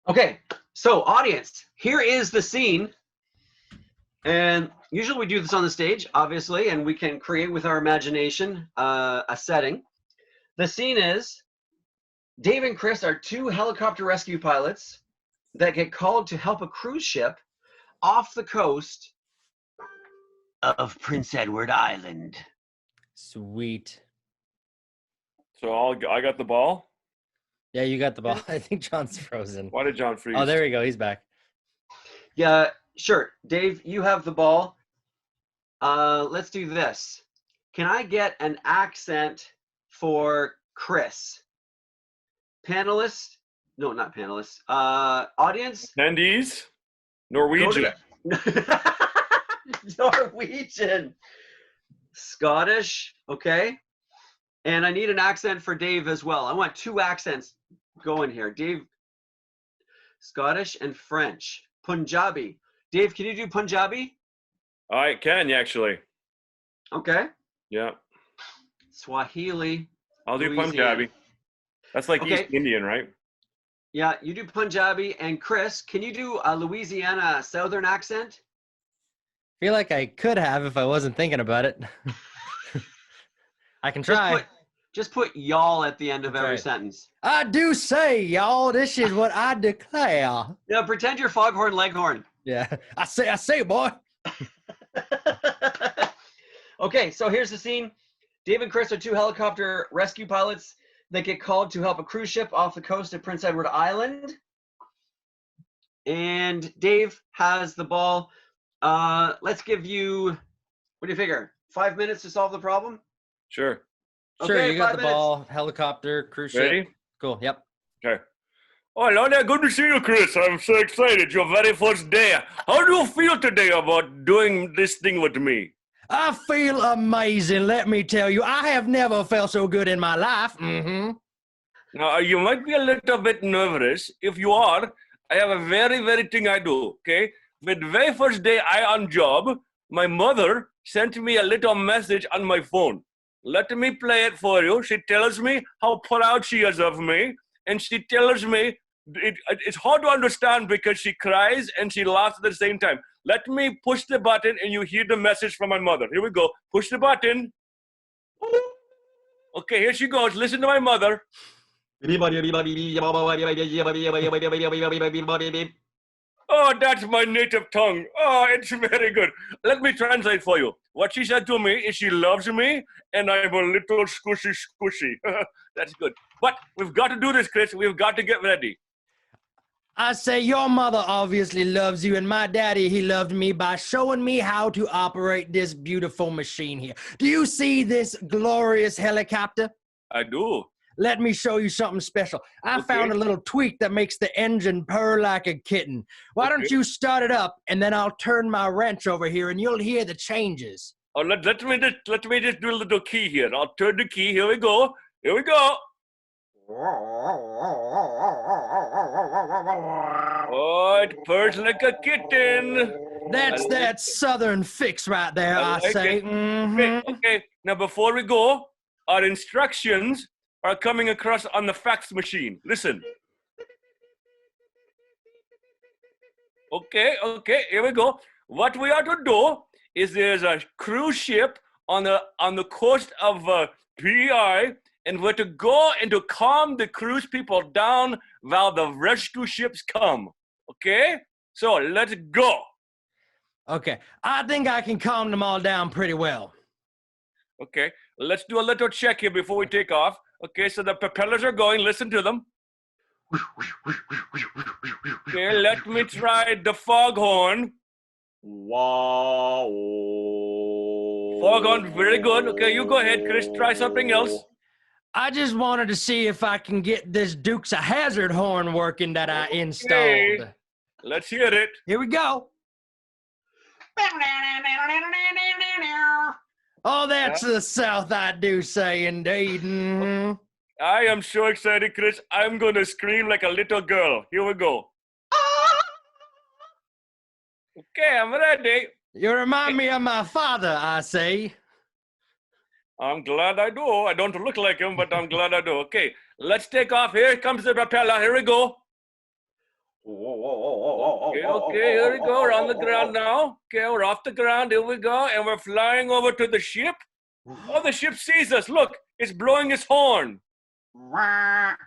Okay, so audience, here is the scene. And usually we do this on the stage, obviously, and we can create with our imagination a setting. The scene is Dave and Chris are two helicopter rescue pilots that get called to help a cruise ship off the coast of Prince Edward Island. Sweet. So I got the ball? Yeah, you got the ball. I think John's frozen. Why did John freeze? Oh, there we go. He's back. Yeah, sure. Dave, you have the ball. Let's do this. Can I get an accent for Chris? Panelists? No, not panelists. Audience? Attendees? Norwegian. Norwegian. Scottish, okay. And I need an accent for Dave as well. I want two accents going here. Dave, Scottish and French. Punjabi. Dave, can you do Punjabi? I can, actually. Okay. Yeah. Swahili. I'll do Louisiana. Punjabi. That's like Okay. East Indian, right? Yeah, you do Punjabi. And Chris, can you do a Louisiana Southern accent? Feel like I could have if I wasn't thinking about it. I can try. Just put y'all at the end of That's every right. sentence. I do say, y'all, this is what I declare. Yeah, pretend you're Foghorn Leghorn. Yeah, I say, boy. Okay, so here's the scene. Dave and Chris are two helicopter rescue pilots that get called to help a cruise ship off the coast of Prince Edward Island. And Dave has the ball. Let's give you, what do you figure? 5 minutes to solve the problem? Sure. Sure, Okay, you got 5 the minutes. ball, helicopter, cruise ship. Ready? Cool, yep. Okay. Oh, hello there. Good to see you, Chris. I'm so excited. Your very first day. How do you feel today about doing this thing with me? I feel amazing, let me tell you. I have never felt so good in my life. Mm-hmm. Now, you might be a little bit nervous. If you are, I have a very thing I do, okay? With the very first day I on job, my mother sent me a little message on my phone. Let me play it for you. She tells me how proud she is of me. And she tells me it's hard to understand because she cries and she laughs at the same time. Let me push the button and you hear the message from my mother. Here we go. Push the button. Okay, here she goes. Listen to my mother. Oh, that's my native tongue. Oh, it's very good. Let me translate for you. What she said to me is she loves me and I'm a little squishy. That's good. But we've got to do this, Chris. We've got to get ready. I say your mother obviously loves you, and my daddy, he loved me by showing me how to operate this beautiful machine here. Do you see this glorious helicopter? I do. Let me show you something special. I found a little tweak that makes the engine purr like a kitten. Why don't you start it up, and then I'll turn my wrench over here, and you'll hear the changes. Oh, let me just do a little key here. I'll turn the key. Here we go. Here we go. Oh, it purrs like a kitten. That's that southern fix right there, I like say. it. Mm-hmm. Okay. Now, before we go, our instructions are coming across on the fax machine. Listen. Okay, here we go. What we are to do is there's a cruise ship on the coast of PEI, and we're to go and to calm the cruise people down while the rescue ships come. Okay? So let's go. Okay, I think I can calm them all down pretty well. Okay, let's do a little check here before we take off. Okay, so the propellers are going. Listen to them. Okay, let me try the foghorn. Wow. Foghorn, very good. Okay, you go ahead, Chris. Try something else. I just wanted to see if I can get this Dukes of Hazzard horn working that I installed. Okay, let's hear it. Here we go. Oh, that's the South, I do say, indeed. Mm-hmm. I am so excited, Chris. I'm going to scream like a little girl. Here we go. Okay, I'm ready. You remind me of my father, I say. I'm glad I do. I don't look like him, but I'm glad I do. Okay, let's take off. Here comes the propeller. Here we go. Okay, here we go. We're on the ground now. Okay, we're off the ground. Here we go. And we're flying over to the ship. Oh, the ship sees us. Look, it's blowing its horn. Look at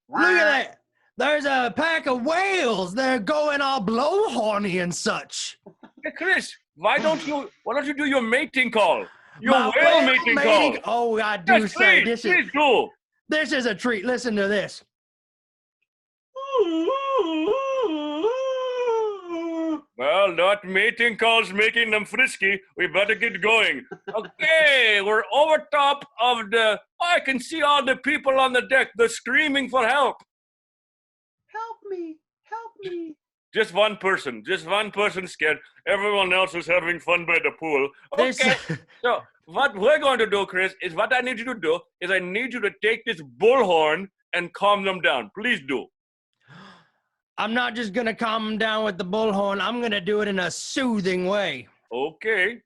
that. There's a pack of whales. They're going all blowhorny and such. Hey, Chris, why don't you do your mating call? Your My whale mating call. Oh, I do Yes, say please do. this is a treat. Listen to this. Well, that mating call's making them frisky. We better get going. Okay, we're over top of the... Oh, I can see all the people on the deck. They're screaming for help. Help me. Help me. Just one person scared. Everyone else is having fun by the pool. Okay, so what we're going to do, Chris, is what I need you to do is I need you to take this bullhorn and calm them down. Please do. I'm not just going to calm them down with the bullhorn. I'm going to do it in a soothing way. Okay.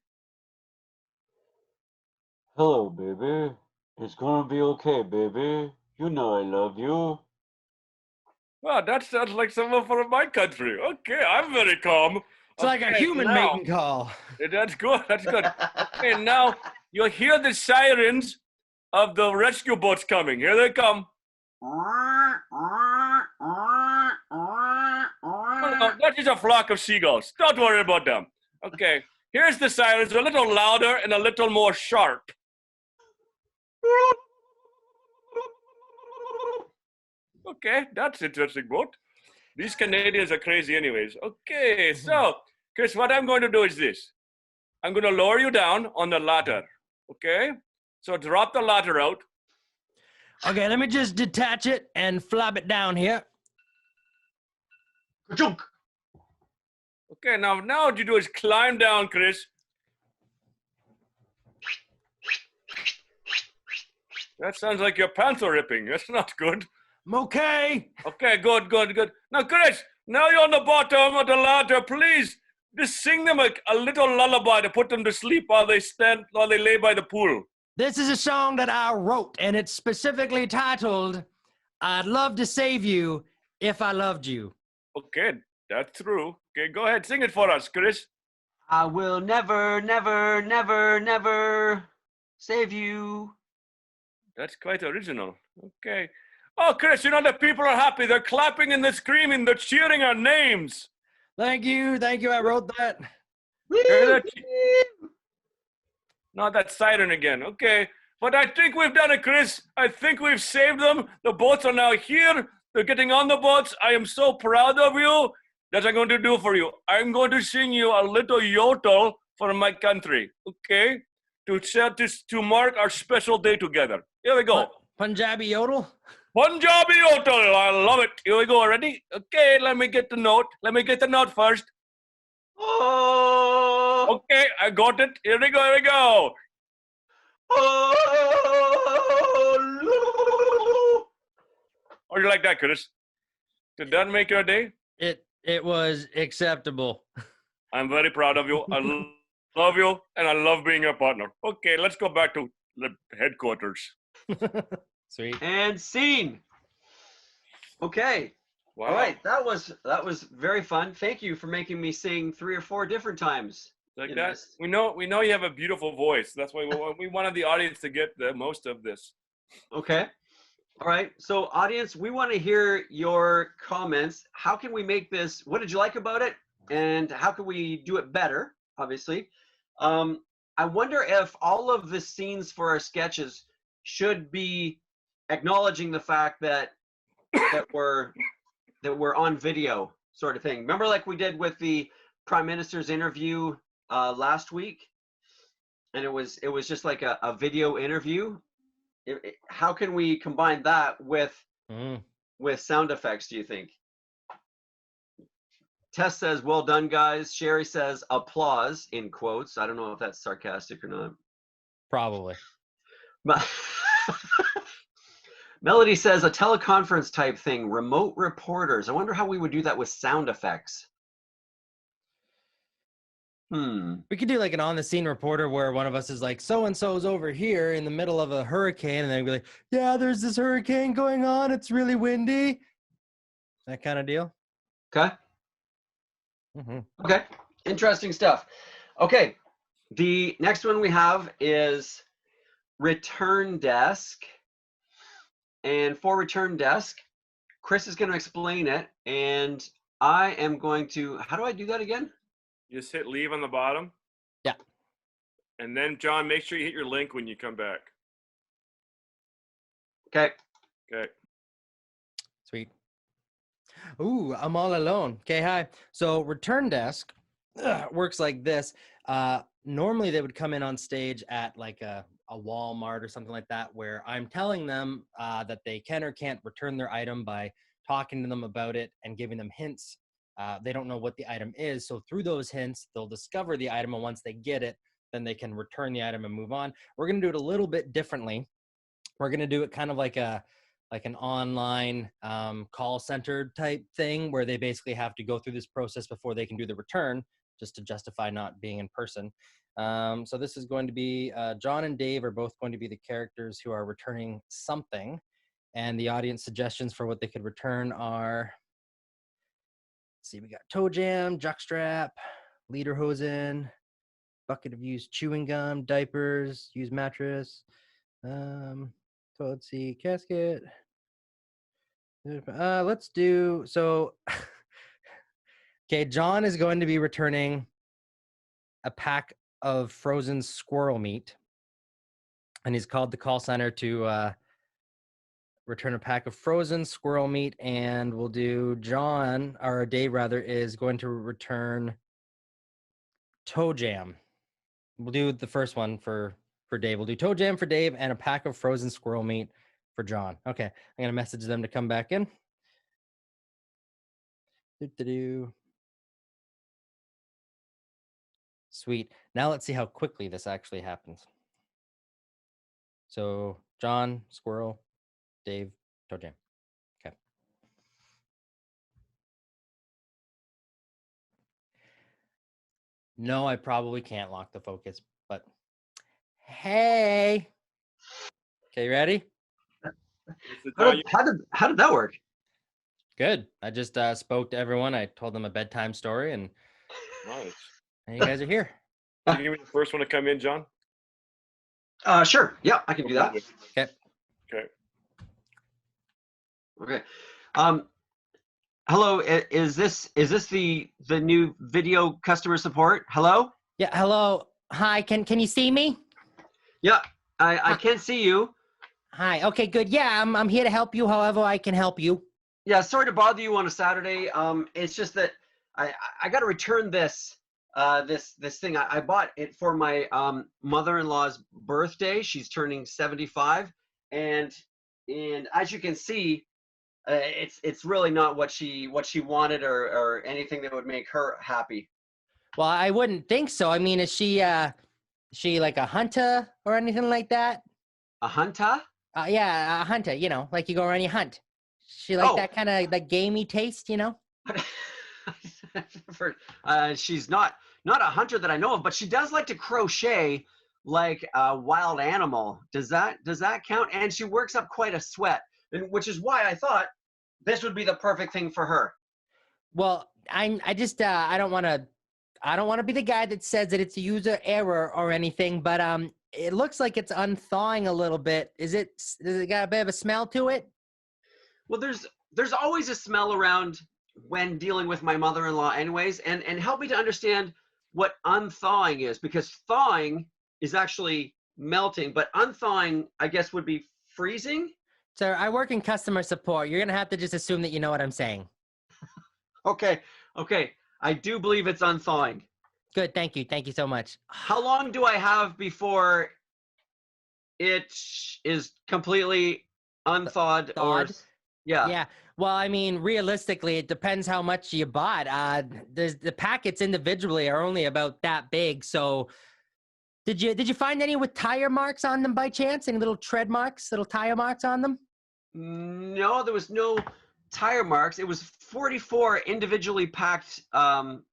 Hello, baby. It's gonna be okay, baby. You know I love you. Well, that sounds like someone from my country. Okay, I'm very calm. It's like a human mating call. That's good. That's good. Okay, now you'll hear the sirens of the rescue boats coming. Here they come. Oh, that is a flock of seagulls. Don't worry about them. Okay, here's the sirens. A little louder and a little more sharp. Okay, that's interesting boat. These Canadians are crazy anyways. Okay, so, Chris, what I'm going to do is this. I'm going to lower you down on the ladder, okay? So drop the ladder out. Okay, let me just detach it and flop it down here. Ka-chunk. Okay, now what you do is climb down, Chris. That sounds like your pants are ripping. That's not good. I'm okay. Okay, good. Now, Chris, now you're on the bottom of the ladder. Please, just sing them a little lullaby to put them to sleep while they lay by the pool. This is a song that I wrote, and it's specifically titled, I'd Love to Save You If I Loved You. Okay, that's true. Okay, go ahead, sing it for us, Chris. I will never, never, never, never save you. That's quite original. Okay. Oh, Chris, you know the people are happy. They're clapping and they're screaming. They're cheering our names. Thank you. I wrote that. Not that siren again. Okay. But I think we've done it, Chris. I think we've saved them. The boats are now here. They're getting on the boats. I am so proud of you. That's what I'm going to do for you. I'm going to sing you a little yodel for my country. Okay? To mark our special day together. Here we go. Punjabi yodel? Punjabi yodel. I love it. Here we go. Ready? Okay, let me get the note. Let me get the note first. Oh. Okay, I got it. Here we go. Oh. How do you like that, Chris? Did that make your day? It was acceptable. I'm very proud of you. I love you, and I love being your partner. Okay, let's go back to the headquarters. Sweet. And scene. Okay. Wow. All right. That was very fun. Thank you for making me sing 3 or 4 different times. Like that. We know you have a beautiful voice. That's why we wanted the audience to get the most of this. Okay. All right. So audience, we want to hear your comments. How can we make this? What did you like about it? And how can we do it better? Obviously. I wonder if all of the scenes for our sketches should be acknowledging the fact that we're on video, sort of thing. Remember, like we did with the Prime Minister's interview last week, and it was just like a video interview. How can we combine that with sound effects, do you think? Tess says, well done, guys. Sherry says, applause, in quotes. I don't know if that's sarcastic or not. Probably. But Melody says, a teleconference type thing, remote reporters. I wonder how we would do that with sound effects. We could do like an on-the-scene reporter where one of us is like, so-and-so's over here in the middle of a hurricane, and then be like, yeah, there's this hurricane going on. It's really windy. That kind of deal. Okay. Mm-hmm. Okay. Interesting stuff. Okay. The next one we have is return desk. And for return desk, Chris is going to explain it. And I am going to, how do I do that again? You just hit leave on the bottom. Yeah. And then, John, make sure you hit your link when you come back. Okay. Okay. Sweet. Ooh, I'm all alone. Okay, hi. So return desk works like this. Normally they would come in on stage at like a Walmart or something like that, where I'm telling them that they can or can't return their item by talking to them about it and giving them hints. They don't know what the item is. So through those hints, they'll discover the item. And once they get it, then they can return the item and move on. We're going to do it a little bit differently. We're going to do it kind of like an online call center type thing, where they basically have to go through this process before they can do the return, just to justify not being in person. So this is going to be John and Dave are both going to be the characters who are returning something, and the audience suggestions for what they could return are, let's see, we got toe jam, jockstrap, lederhosen, bucket of used chewing gum, diapers, used mattress, toilet seat, casket. Let's do, so, okay, John is going to be returning a pack of frozen squirrel meat, and he's called the call center to return a pack of frozen squirrel meat, and we'll do John, or Dave rather, is going to return toe jam. We'll do the first one for Dave. We'll do toe jam for Dave and a pack of frozen squirrel meat for John. Okay, I'm gonna message them to come back in. Sweet. Now let's see how quickly this actually happens. So John, squirrel, Dave, toe jam. Okay. No, I probably can't lock the focus, but hey. Okay, you ready? How did that work? Good. I just spoke to everyone. I told them a bedtime story, and Nice. and you guys are here. Can you give me the first one to come in, John? Sure. Yeah, I can do that. Okay. Okay. Okay. Hello. Is this the new video customer support? Hello. Yeah. Hello. Hi. Can you see me? Yeah, I can see you. Hi. Okay. Good. Yeah. I'm here to help you. However I can help you. Yeah. Sorry to bother you on a Saturday. It's just that I got to return this this thing. I bought it for my mother-in-law's birthday. She's turning 75, and as you can see, it's really not what she wanted or anything that would make her happy. Well, I wouldn't think so. I mean, is she like a hunter or anything like that? A hunter? Yeah, a hunter. You know, like you go around, you hunt. She like that kind of like gamey taste, you know? She's not a hunter that I know of, but she does like to crochet like a wild animal. Does that count? And she works up quite a sweat, which is why I thought this would be the perfect thing for her. Well, I just I don't want to be the guy that says that it's a user error or anything, but it looks like it's unthawing a little bit. Does it got a bit of a smell to it? Well, there's always a smell around when dealing with my mother-in-law anyways, and help me to understand what unthawing is, because thawing is actually melting, but unthawing, I guess, would be freezing. Sir, I work in customer support. You're gonna have to just assume that you know what I'm saying. Okay. I do believe it's unthawing. Good, thank you so much. How long do I have before it is completely unthawed? Thawed? Yeah. Well, I mean, realistically, it depends how much you bought. The packets individually are only about that big. So, did you find any with tire marks on them by chance? Any little tread marks, little tire marks on them? No, there was no tire marks. It was 44 individually packed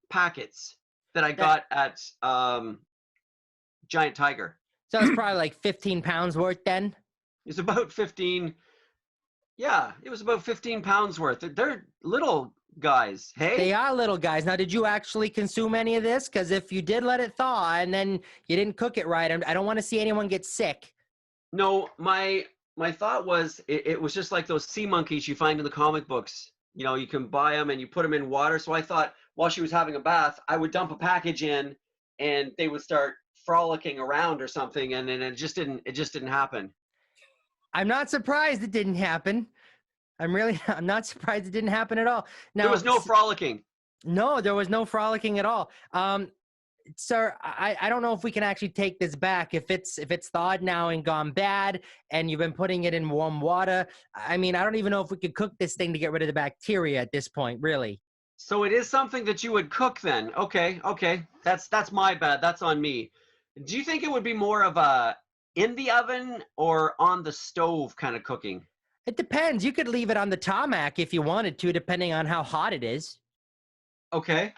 packets that I got at Giant Tiger. So it's probably like 15 pounds worth then. It's about 15 Yeah, it was about 15 pounds worth. They're little guys. Hey? They are little guys. Now, did you actually consume any of this? Because if you did let it thaw and then you didn't cook it right, I don't want to see anyone get sick. No, my thought was it was just like those sea monkeys you find in the comic books. You know, you can buy them and you put them in water. So I thought while she was having a bath, I would dump a package in and they would start frolicking around or something, and then it just didn't happen. I'm not surprised it didn't happen. I'm not surprised it didn't happen at all. Now, There was no frolicking. No, there was no frolicking at all. Sir, I don't know if we can actually take this back. If it's thawed now and gone bad and you've been putting it in warm water, I mean, I don't even know if we could cook this thing to get rid of the bacteria at this point, really. So it is something that you would cook then. Okay. That's my bad. That's on me. Do you think it would be more of a in the oven or on the stove kind of cooking? It depends. You could leave it on the tarmac if you wanted to, depending on how hot it is. Okay.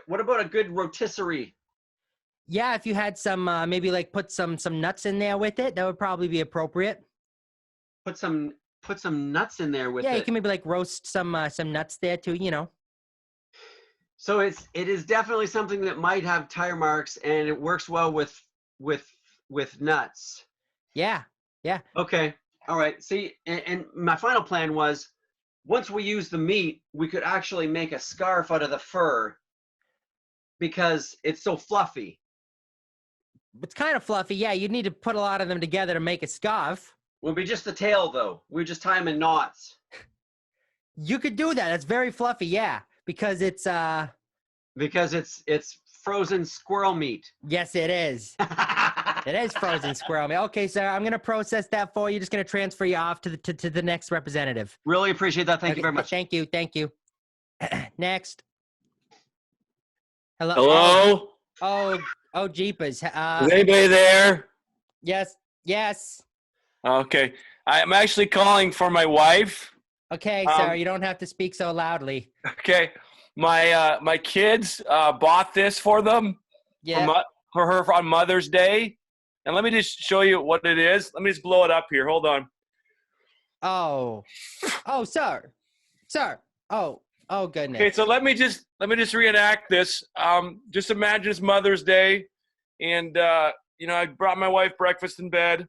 What about a good rotisserie? Yeah, if you had some, maybe like put some nuts in there with it, that would probably be appropriate. Put some nuts in there with Yeah, it. you can maybe like roast some nuts there too, you know. So it is definitely something that might have tire marks, and it works well with nuts. Yeah. Okay. All right. See, and my final plan was once we use the meat, we could actually make a scarf out of the fur because it's so fluffy. It's kind of fluffy. Yeah, you'd need to put a lot of them together to make a scarf. It would be just the tail though. We would just tie them in knots. You could do that. It's very fluffy, yeah, because it's frozen squirrel meat. yes, it is. It is frozen squirrel meat. Okay, sir, I'm gonna process that for you. Just gonna transfer you off to the next representative. Really appreciate that. Thank you very much. Thank you. Next. Hello. Hello? Oh, jeepers. Is anybody there? Yes. Okay. I'm actually calling for my wife. Okay, sir, you don't have to speak so loudly. Okay. My kids bought this for them Yeah. for her on Mother's Day. And let me just show you what it is. Let me just blow it up here. Hold on. Oh, sir. Oh, goodness. Okay, so let me just reenact this. Just imagine it's Mother's Day, and I brought my wife breakfast in bed,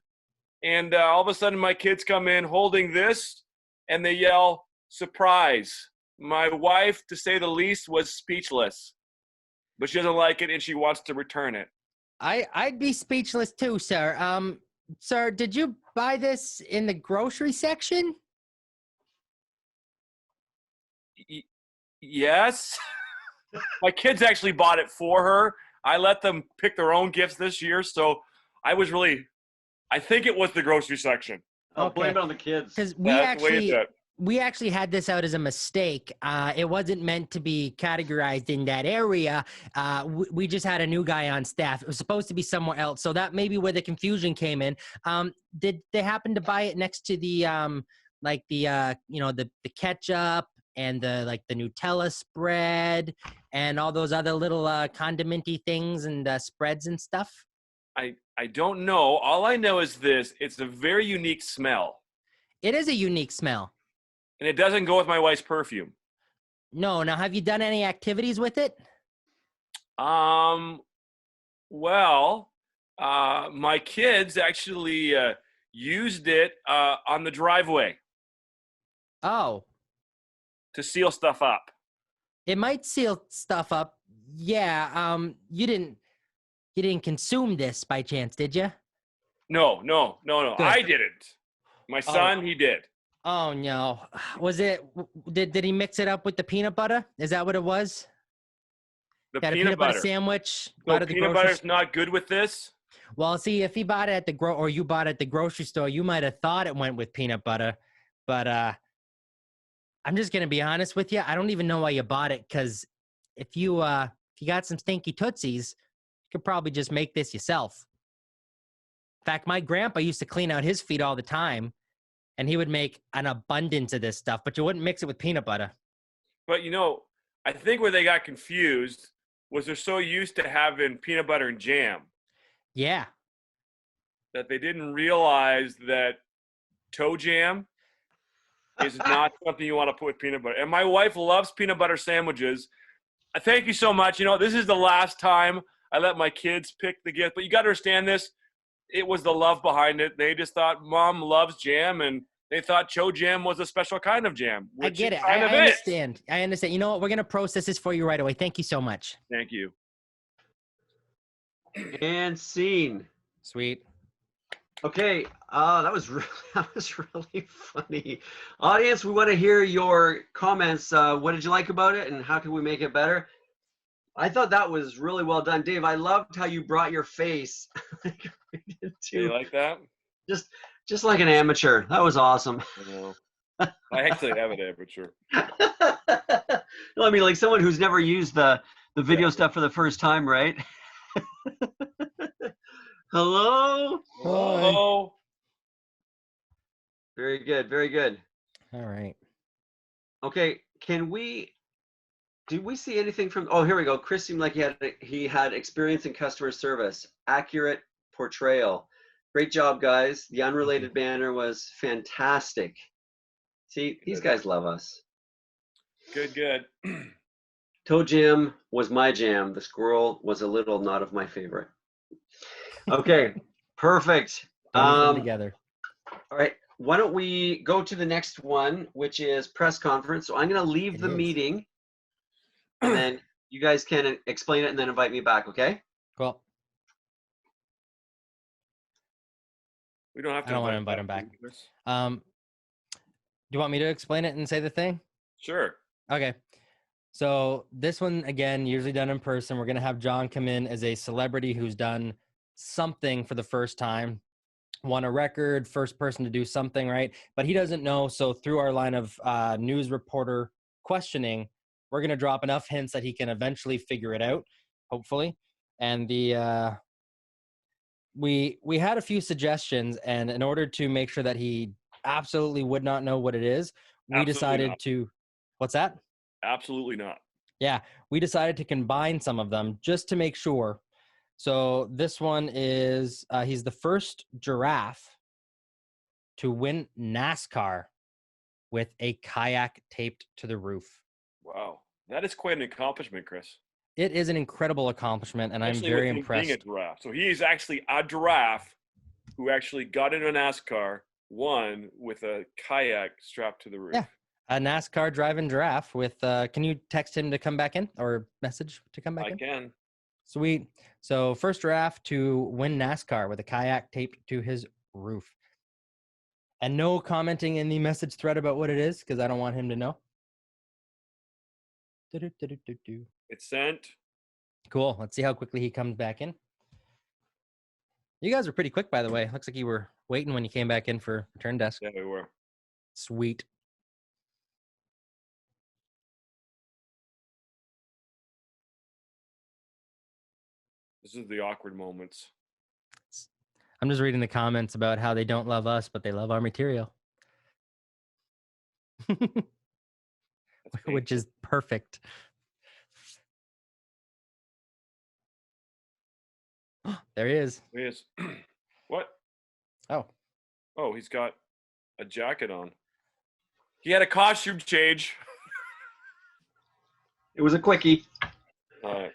and all of a sudden my kids come in holding this, and they yell, "Surprise!" My wife, to say the least, was speechless, but she doesn't like it, and she wants to return it. I'd be speechless too, sir. Sir, did you buy this in the grocery section? Yes. My kids actually bought it for her. I let them pick their own gifts this year, so I think it was the grocery section. Oh, Okay. blame it on the kids. Because That's the way it's at. we actually had this out as a mistake. It wasn't meant to be categorized in that area. We just had a new guy on staff. It was supposed to be somewhere else. So that may be where the confusion came in. Did they happen to buy it next to the the ketchup and the Nutella spread and all those other little condimenty things and spreads and stuff? I don't know. All I know is this. It's a very unique smell. It is a unique smell. And it doesn't go with my wife's perfume. No. Now, have you done any activities with it? Well, my kids actually used it on the driveway Oh, to seal stuff up. it might seal stuff up. Yeah. You didn't consume this by chance, did you? No. Good. I didn't. My son, he did. Oh no. Was it? Did he mix it up with the peanut butter? Is that what it was? The Got a peanut butter sandwich. No, out of the peanut grocery butter's not good with this. Well, see, if he bought it at or you bought it at the grocery store, you might have thought it went with peanut butter. But I'm just gonna be honest with you. I don't even know why you bought it, because if you got some stinky tootsies, you could probably just make this yourself. In fact, my grandpa used to clean out his feet all the time, and he would make an abundance of this stuff, but you wouldn't mix it with peanut butter. But I think where they got confused was they're so used to having peanut butter and jam Yeah. that they didn't realize that toe jam is not something you want to put with peanut butter. And my wife loves peanut butter sandwiches. Thank you so much. You know, this is the last time I let my kids pick the gift, but you got to understand this. It was the love behind it. They just thought Mom loves jam, and they thought Cho jam was a special kind of jam. I get it. Kind of I understand. I understand. You know what? We're going to process this for you right away. Thank you so much. Thank you. And scene. Sweet. Okay, that was really funny. Audience, we want to hear your comments. What did you like about it, and how can we make it better? I thought that was really well done, Dave. I loved how you brought your face. You like that? Just like an amateur. That was awesome. I know. I actually have an amateur. No, I mean, like someone who's never used the video stuff for the first time, right? Hello. Hello. Very good. Very good. All right. Okay. Did we see anything from? Oh, here we go. Chris seemed like he had experience in customer service. Accurate portrayal. Great job, guys. The unrelated banner was fantastic. See, these guys love us. Good. Toe jam was my jam. The squirrel was a little not of my favorite. Okay, perfect. Together. All right, why don't we go to the next one, which is press conference. So I'm going to leave the meeting, and then you guys can explain it and then invite me back, okay? Cool. We don't have to. I don't want to invite him back. Do you want me to explain it and say the thing? Sure. Okay. So this one, again, usually done in person. We're going to have John come in as a celebrity who's done something for the first time, won a record, first person to do something, right? But he doesn't know. So through our line of news reporter questioning, we're going to drop enough hints that he can eventually figure it out, hopefully. And we had a few suggestions, and in order to make sure that he absolutely would not know what it is, we decided to, what's that? Absolutely not. Yeah, we decided to combine some of them just to make sure. So this one is, he's the first giraffe to win NASCAR with a kayak taped to the roof. Wow. That is quite an accomplishment, Chris. It is an incredible accomplishment, and Especially I'm very with him impressed. Being a giraffe. So he is actually a giraffe who actually got into a NASCAR, won with a kayak strapped to the roof. Yeah, a NASCAR driving giraffe with, can you text him to come back in, or message to come back in? I can. Sweet. So first giraffe to win NASCAR with a kayak taped to his roof. And no commenting in the message thread about what it is, because I don't want him to know. It's sent. Cool. Let's see how quickly he comes back in. You guys were pretty quick, by the way. Looks like you were waiting when you came back in for return desk. Yeah, we were. Sweet. This is the awkward moments. I'm just reading the comments about how they don't love us, but they love our material. Which is perfect. There he is. He is. What? Oh. Oh, he's got a jacket on. He had a costume change. It was a quickie. All right.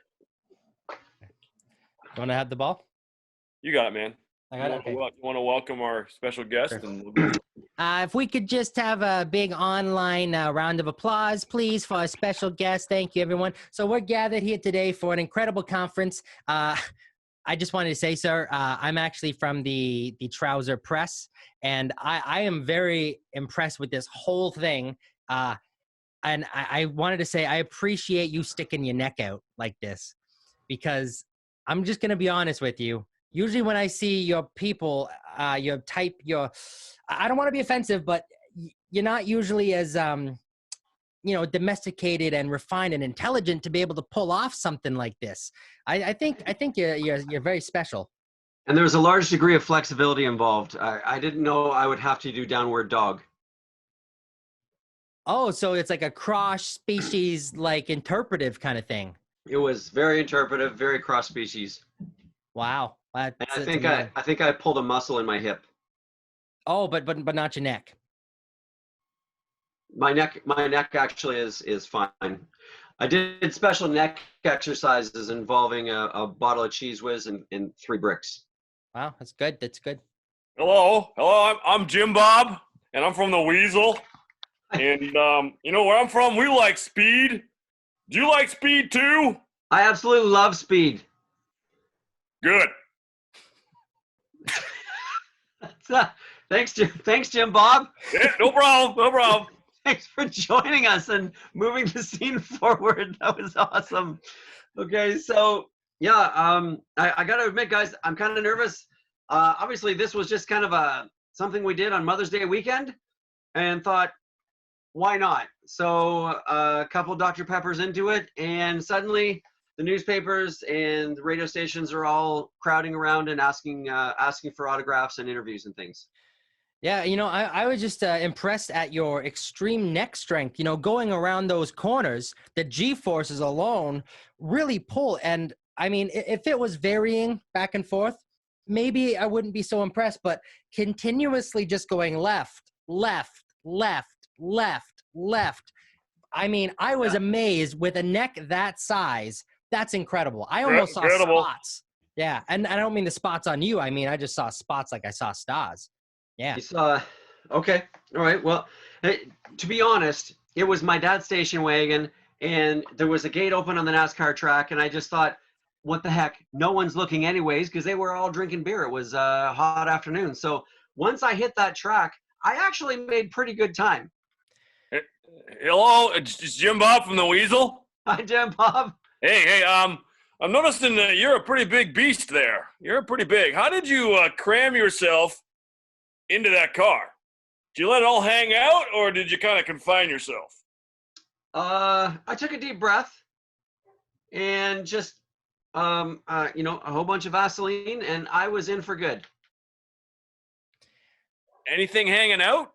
You want to have the ball? You got it, man. I got it. Okay. You want to welcome our special guest? Sure. And If we could just have a big online round of applause, please, for our special guest. Thank you, everyone. So we're gathered here today for an incredible conference. I just wanted to say, sir, I'm actually from the Trouser Press, and I am very impressed with this whole thing. And I wanted to say I appreciate you sticking your neck out like this, because I'm just going to be honest with you. Usually when I see your people, I don't want to be offensive, but you're not usually as, domesticated and refined and intelligent to be able to pull off something like this. I think you're very special. And there's a large degree of flexibility involved. I didn't know I would have to do downward dog. Oh, so it's like a cross species, like interpretive kind of thing. It was very interpretive, very cross species. Wow. And I think I pulled a muscle in my hip. Oh, but not your neck. My neck actually is fine. I did special neck exercises involving a bottle of Cheese Whiz and 3 bricks. Wow, that's good. That's good. Hello. I'm Jim Bob, and I'm from the Weasel. And you know where I'm from? We like speed. Do you like speed too? I absolutely love speed. Good. Thanks, Jim Bob. Yeah, no problem. No problem. Thanks for joining us and moving the scene forward. That was awesome. Okay, so yeah, I gotta admit, guys, I'm kind of nervous. Obviously, this was just kind of something we did on Mother's Day weekend, and thought, why not? So a couple Dr. Peppers into it, and suddenly the newspapers and the radio stations are all crowding around and asking for autographs and interviews and things. Yeah, I was just impressed at your extreme neck strength. Going around those corners, the G-forces alone really pull. And I mean, if it was varying back and forth, maybe I wouldn't be so impressed. But continuously just going left, left, left, left, left. I mean, I was amazed with a neck that size. That's incredible. I almost saw spots. Yeah, and I don't mean the spots on you. I mean, I just saw spots like I saw stars. Yeah. You saw, okay, all right. Well, to be honest, it was my dad's station wagon, and there was a gate open on the NASCAR track, and I just thought, what the heck? No one's looking anyways, because they were all drinking beer. It was a hot afternoon. So once I hit that track, I actually made pretty good time. Hello, it's Jim Bob from the Weasel. Hi, Jim Bob. Hey, I'm noticing that you're a pretty big beast there. You're pretty big. How did you cram yourself into that car? Did you let it all hang out, or did you kind of confine yourself? I took a deep breath and just, a whole bunch of Vaseline, and I was in for good. Anything hanging out?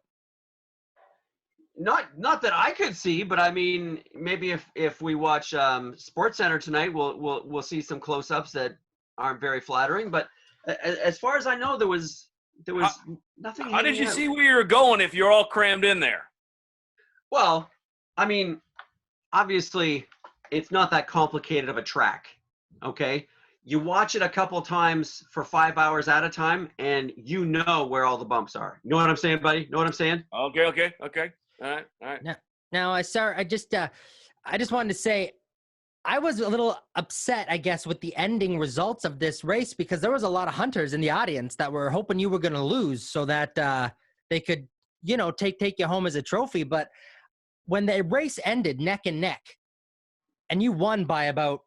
Not that I could see, but I mean, maybe if we watch Sports Center tonight, we'll see some close-ups that aren't very flattering. But as far as I know, there was nothing. How did you see where you were going if you're all crammed in there? Well, I mean, obviously, it's not that complicated of a track, okay? You watch it a couple times for 5 hours at a time, and you know where all the bumps are. You know what I'm saying, buddy? Know what I'm saying? Okay. All right. Now, I just wanted to say, I was a little upset, I guess, with the ending results of this race, because there was a lot of hunters in the audience that were hoping you were going to lose so that they could, take you home as a trophy. But when the race ended neck and neck, and you won by about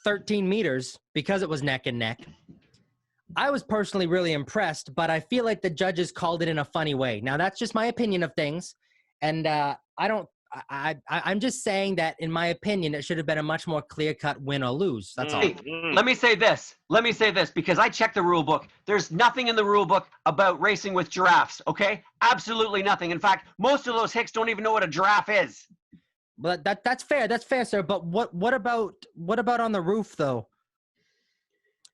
13 meters because it was neck and neck, I was personally really impressed, but I feel like the judges called it in a funny way. Now, that's just my opinion of things, and I'm just saying that, in my opinion, it should have been a much more clear-cut win or lose. That's all. Let me say this, because I checked the rule book. There's nothing in the rule book about racing with giraffes, okay? Absolutely nothing. In fact, most of those hicks don't even know what a giraffe is. But that's fair. That's fair, sir. But what about on the roof, though?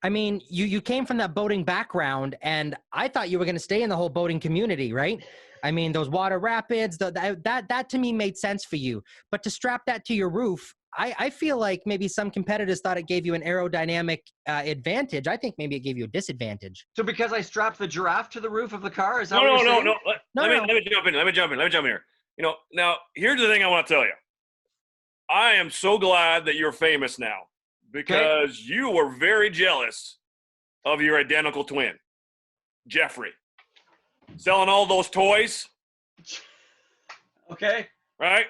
I mean, you came from that boating background, and I thought you were going to stay in the whole boating community, right? I mean, those water rapids, that to me made sense for you. But to strap that to your roof, I feel like maybe some competitors thought it gave you an aerodynamic advantage. I think maybe it gave you a disadvantage. So because I strapped the giraffe to the roof of the car, is that No. what you're saying? Let me jump in. Let me jump in here. Now, here's the thing I want to tell you. I am so glad that you're famous now, because you were very jealous of your identical twin, Jeffrey. Selling all those toys. Okay. Right?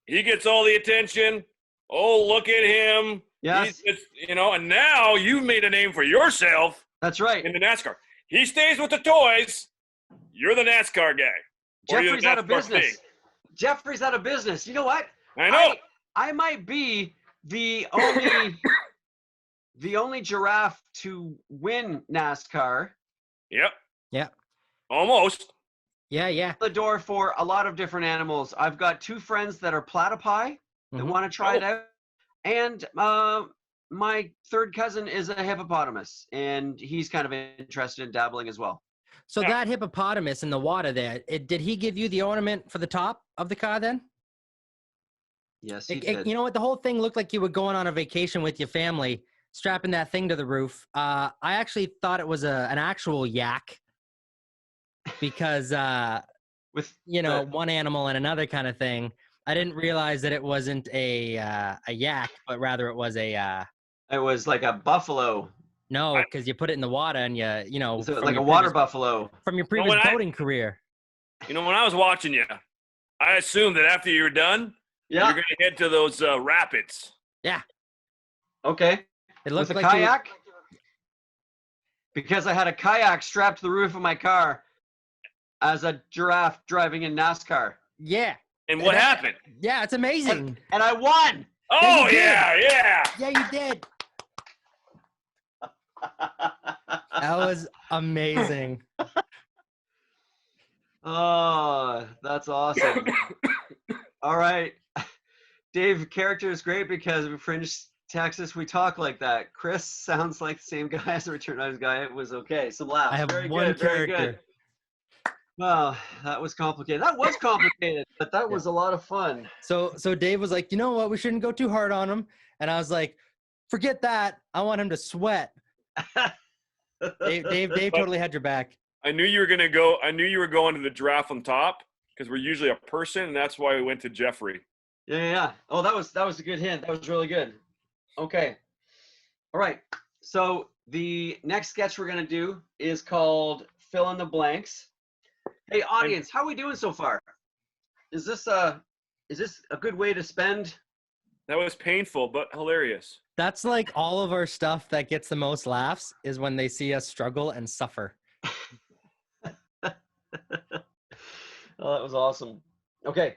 He gets all the attention. Oh, look at him. Yes. And now you've made a name for yourself. That's right. In the NASCAR. He stays with the toys. You're the NASCAR guy. Jeffrey's out of business. Jeffrey's out of business. You know what? I know. I might be the only giraffe to win NASCAR. Yep. Yeah. Almost. Yeah. The door for a lot of different animals. I've got 2 friends that are platypi that want to try it out. And my third cousin is a hippopotamus, and he's kind of interested in dabbling as well. So Yeah. that hippopotamus in the water there, did he give you the ornament for the top of the car then? Yes, he did. You know what? The whole thing looked like you were going on a vacation with your family, strapping that thing to the roof. I actually thought it was an actual yak because, With one animal and another kind of thing. I didn't realize that it wasn't a yak, but rather it was a it was like a buffalo. no, because you put it in the water and So from like a your water previous- buffalo. from your No, previous when I- boating career. You know, when I was watching you, I assumed that after you were done, Yeah. you're going to head to those rapids. Okay. It With looked a like you were- kayak? Because I had a kayak strapped to the roof of my car as a giraffe driving in NASCAR. yeah, And what happened? yeah, it's amazing. And I won. Oh, you did. yeah. Yeah, you did. That was amazing. Oh, that's awesome. All right. Dave, character is great because in Fringe, Texas, we talk like that. Chris sounds like the same guy as the Return Knives guy. It was okay. Some laughs. I have very one good, very character. good. Well, that was complicated. That was complicated, but that was a lot of fun. So Dave was like, you know what? We shouldn't go too hard on him. And I was like, forget that. I want him to sweat. Dave totally had your back. I knew you were going to go. I knew you were going to the giraffe on top because we're usually a person, and that's why we went to Jeffrey. Yeah. Oh, that was a good hint. That was really good. Okay. All right. So the next sketch we're gonna do is called Fill in the Blanks. Hey, audience, how are we doing so far? Is this a good way to spend? That was painful, but hilarious. That's like all of our stuff that gets the most laughs is when they see us struggle and suffer. Oh, that was awesome. Okay.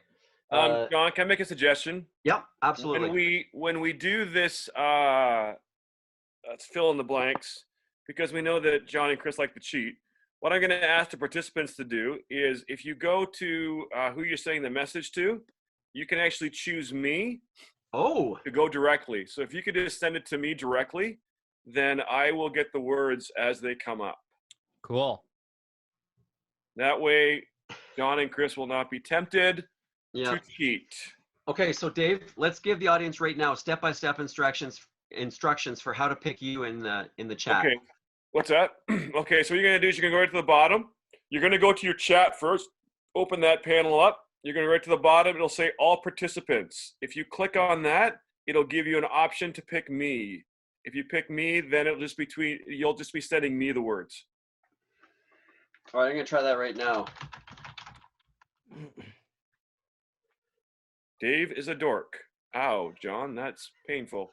John, can I make a suggestion? Yep, absolutely. When we do this, let's fill in the blanks, because we know that John and Chris like to cheat. What I'm going to ask the participants to do is, if you go to who you're sending the message to, you can actually choose me Oh, to go directly. So if you could just send it to me directly, then I will get the words as they come up. Cool. That way, John and Chris will not be tempted yeah. to cheat. Okay, so Dave, let's give the audience right now step-by-step instructions for how to pick you in the chat. Okay. What's that? Okay, so what you're going to do is you're going to go right to the bottom. You're going to go to your chat first. Open that panel up. You're going to go right to the bottom. It'll say all participants. If you click on that, it'll give you an option to pick me. If you pick me, then you'll just be sending me the words. All right, I'm going to try that right now. Dave is a dork. Ow, John, that's painful.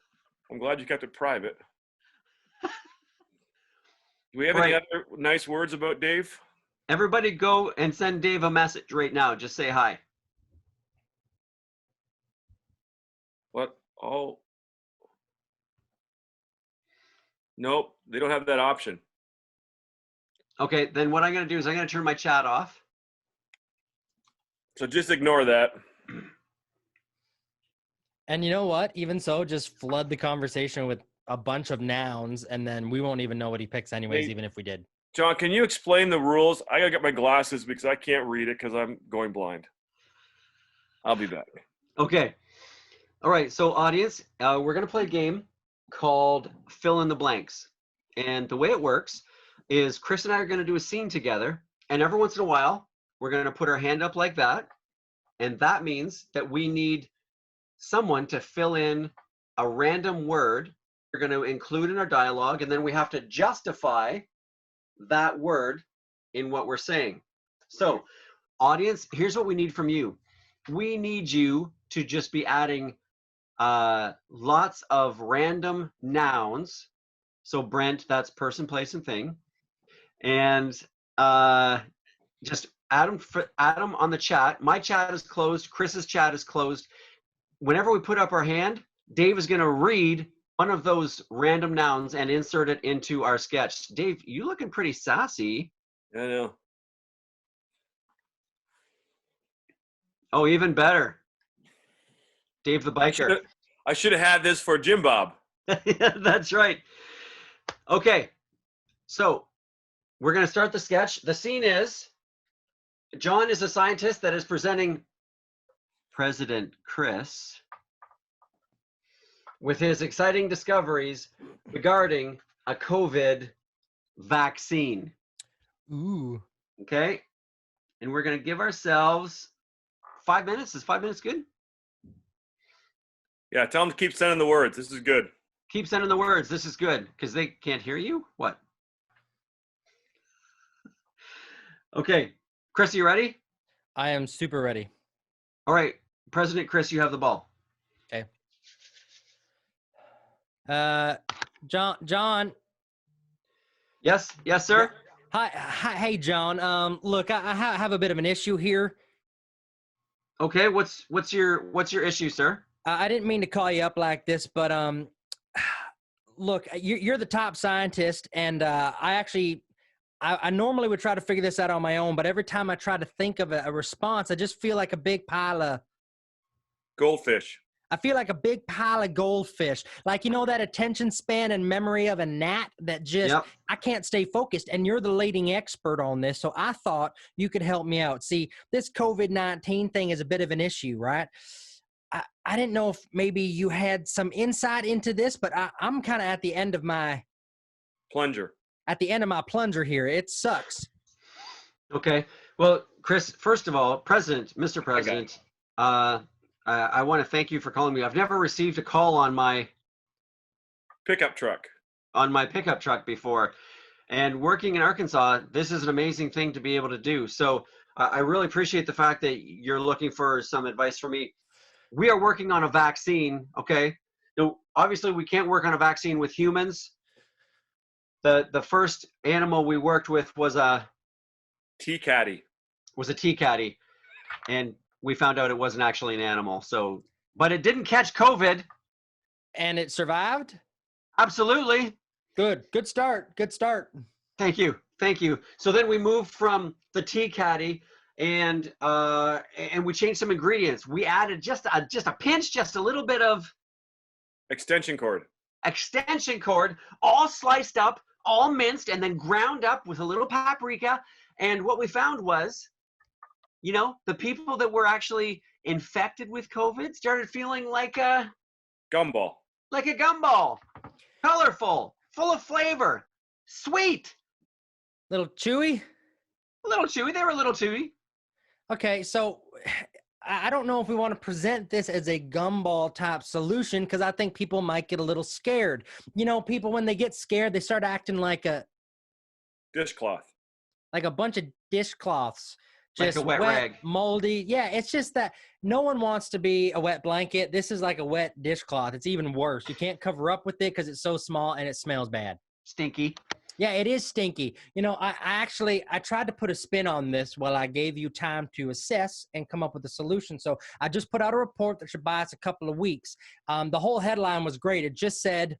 I'm glad you kept it private. Do we have any other nice words about Dave? Everybody go and send Dave a message right now. Just say hi. What? Oh. Nope, they don't have that option. Okay, then what I'm going to do is I'm going to turn my chat off. So just ignore that. And you know what? Even so, just flood the conversation with a bunch of nouns, and then we won't even know what he picks anyways, Hey. even if we did. John, can you explain the rules? I gotta get my glasses because I can't read it because I'm going blind. I'll be back. Okay. All right, so audience, we're going to play a game called Fill in the Blanks. And the way it works is Chris and I are going to do a scene together, and every once in a while, we're going to put our hand up like that, and that means that we need someone to fill in a random word we're going to include in our dialogue, and then we have to justify that word in what we're saying. So, audience, here's what we need from you. We need you to just be adding lots of random nouns. So Brent, that's person, place, and thing. And just add them on the chat. My chat is closed. Chris's chat is closed. Whenever we put up our hand, Dave is going to read one of those random nouns and insert it into our sketch. Dave, you looking pretty sassy. I know. Oh, even better. Dave the biker. I should have had this for Jim Bob. That's right. Okay. So we're going to start the sketch. The scene is John is a scientist that is presenting President Chris with his exciting discoveries regarding a COVID vaccine. Ooh. Okay. And we're going to give ourselves 5 minutes. Is 5 minutes good? Yeah, tell them to keep sending the words. This is good. Keep sending the words. This is good because they can't hear you. What? Okay. Chris, you ready? I am super ready. All right. President Chris, you have the ball. Okay. John. Yes. Yes, sir. Hi. Hey, John. Look, I have a bit of an issue here. Okay. What's your issue, sir? I didn't mean to call you up like this, but look, you're the top scientist, and I normally would try to figure this out on my own, but every time I try to think of a response, I just feel like a big pile of Goldfish. I feel like a big pile of goldfish. Like, you know, that attention span and memory of a gnat that just, Yep. I can't stay focused. And you're the leading expert on this. So I thought you could help me out. See, this COVID-19 thing is a bit of an issue, right? I didn't know if maybe you had some insight into this, but I'm kind of at the end of my Plunger. plunger here. It sucks. Okay. Well, Chris, first of all, Mr. President, I want to thank you for calling me. I've never received a call on my Pickup truck. pickup truck before. And working in Arkansas, this is an amazing thing to be able to do. So I really appreciate the fact that you're looking for some advice from me. We are working on a vaccine, okay? Now, obviously, we can't work on a vaccine with humans. The first animal we worked with was a Tea caddy. tea caddy, and we found out it wasn't actually an animal. So, but it didn't catch COVID. And it survived? Absolutely. Good start. Thank you. So then we moved from the tea caddy, and we changed some ingredients. We added just a pinch, just a little bit of Extension cord. all sliced up, all minced, and then ground up with a little paprika. And what we found was, you know, the people that were actually infected with COVID started feeling like a Gumball. gumball, colorful, full of flavor, sweet, Little chewy? a little chewy. They were a little chewy. Okay, so I don't know if we want to present this as a gumball type solution because I think people might get a little scared. You know, people, when they get scared, they start acting like a Dishcloth. bunch of dishcloths. Like Just a wet rag. moldy. Yeah, it's just that no one wants to be a wet blanket. This is like a wet dishcloth. It's even worse. You can't cover up with it because it's so small and it smells bad. Stinky. Yeah, it is stinky. You know, I tried to put a spin on this while I gave you time to assess and come up with a solution. So I just put out a report that should buy us a couple of weeks. The whole headline was great. It just said,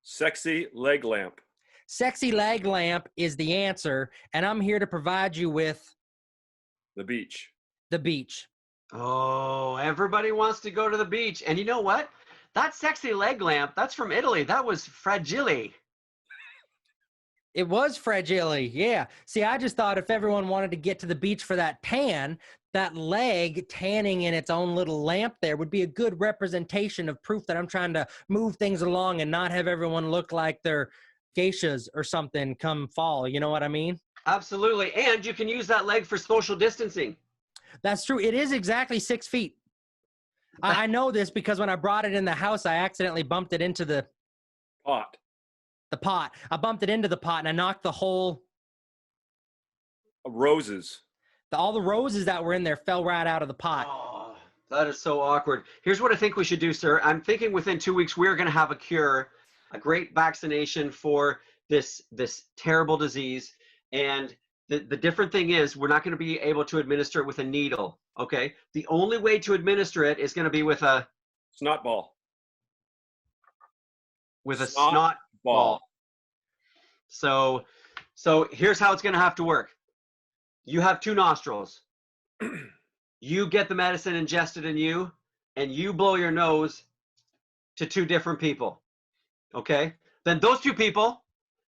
Sexy leg lamp. sexy leg lamp is the answer. And I'm here to provide you with The beach. the beach. Oh, everybody wants to go to the beach. And you know what? That sexy leg lamp, that's from Italy. That was Fragile. It was fragile, yeah. See, I just thought if everyone wanted to get to the beach for that tan, that leg tanning in its own little lamp there would be a good representation of proof that I'm trying to move things along and not have everyone look like they're geishas or something come fall. You know what I mean? Absolutely. And you can use that leg for social distancing. That's true. It is exactly 6 feet. I know this because when I brought it in the house, I accidentally bumped it into the Pot. pot. I bumped it into the pot and I knocked the whole, Roses. all the roses that were in there fell right out of the pot. Oh, that is so awkward. Here's what I think we should do, sir. I'm thinking within 2 weeks, we're going to have a cure, a great vaccination for this terrible disease. And the different thing is we're not going to be able to administer it with a needle. Okay. The only way to administer it is going to be with a Snot ball. snot ball. So here's how it's going to have to work. You have 2 nostrils. You get the medicine ingested in you, and you blow your nose to 2 different people. Okay? Then those 2 people,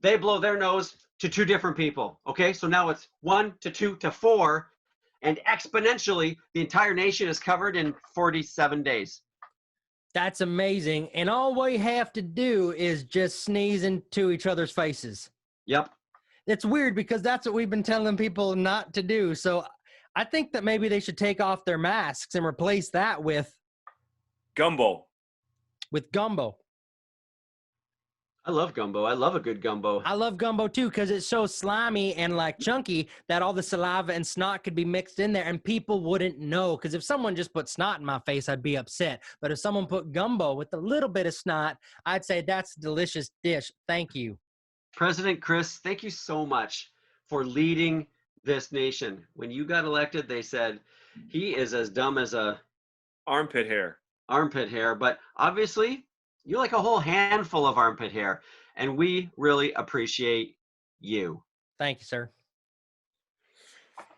they blow their nose to 2 different people. Okay, so now it's 1 to 2 to 4, and exponentially, the entire nation is covered in 47 days. That's amazing. And all we have to do is just sneeze into each other's faces. Yep. It's weird because that's what we've been telling people not to do. So I think that maybe they should take off their masks and replace that with Gumbo. gumbo. I love gumbo. I love a good gumbo. I love gumbo too because it's so slimy and like chunky that all the saliva and snot could be mixed in there and people wouldn't know. Because if someone just put snot in my face, I'd be upset. But if someone put gumbo with a little bit of snot, I'd say that's a delicious dish. Thank you. President Chris, thank you so much for leading this nation. When you got elected, they said he is as dumb as a Armpit hair. But obviously you like a whole handful of armpit hair, and we really appreciate you. Thank you, sir.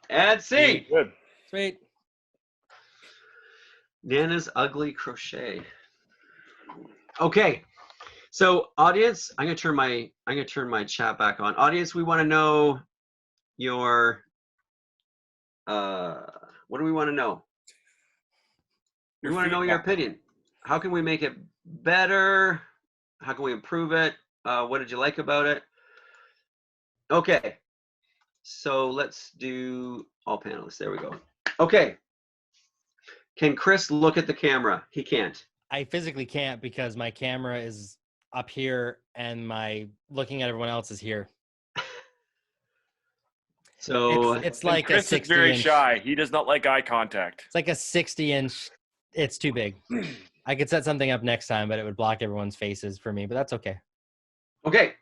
And C. Good. Sweet. Nana's ugly crochet. Okay. So audience, I'm gonna turn my chat back on. Audience, we want to know your what do we want to know? We want to know your opinion. How can we make it better? How can we improve it? What did you like about it? Okay. So let's do all panelists. There we go. Okay. Can Chris look at the camera? He can't. I physically can't because my camera is up here and my looking at everyone else is here. So it's like Chris a 60 is very inch. shy. He does not like eye contact. It's like a 60-inch. It's too big. I could set something up next time, but it would block everyone's faces for me, but that's okay. Okay.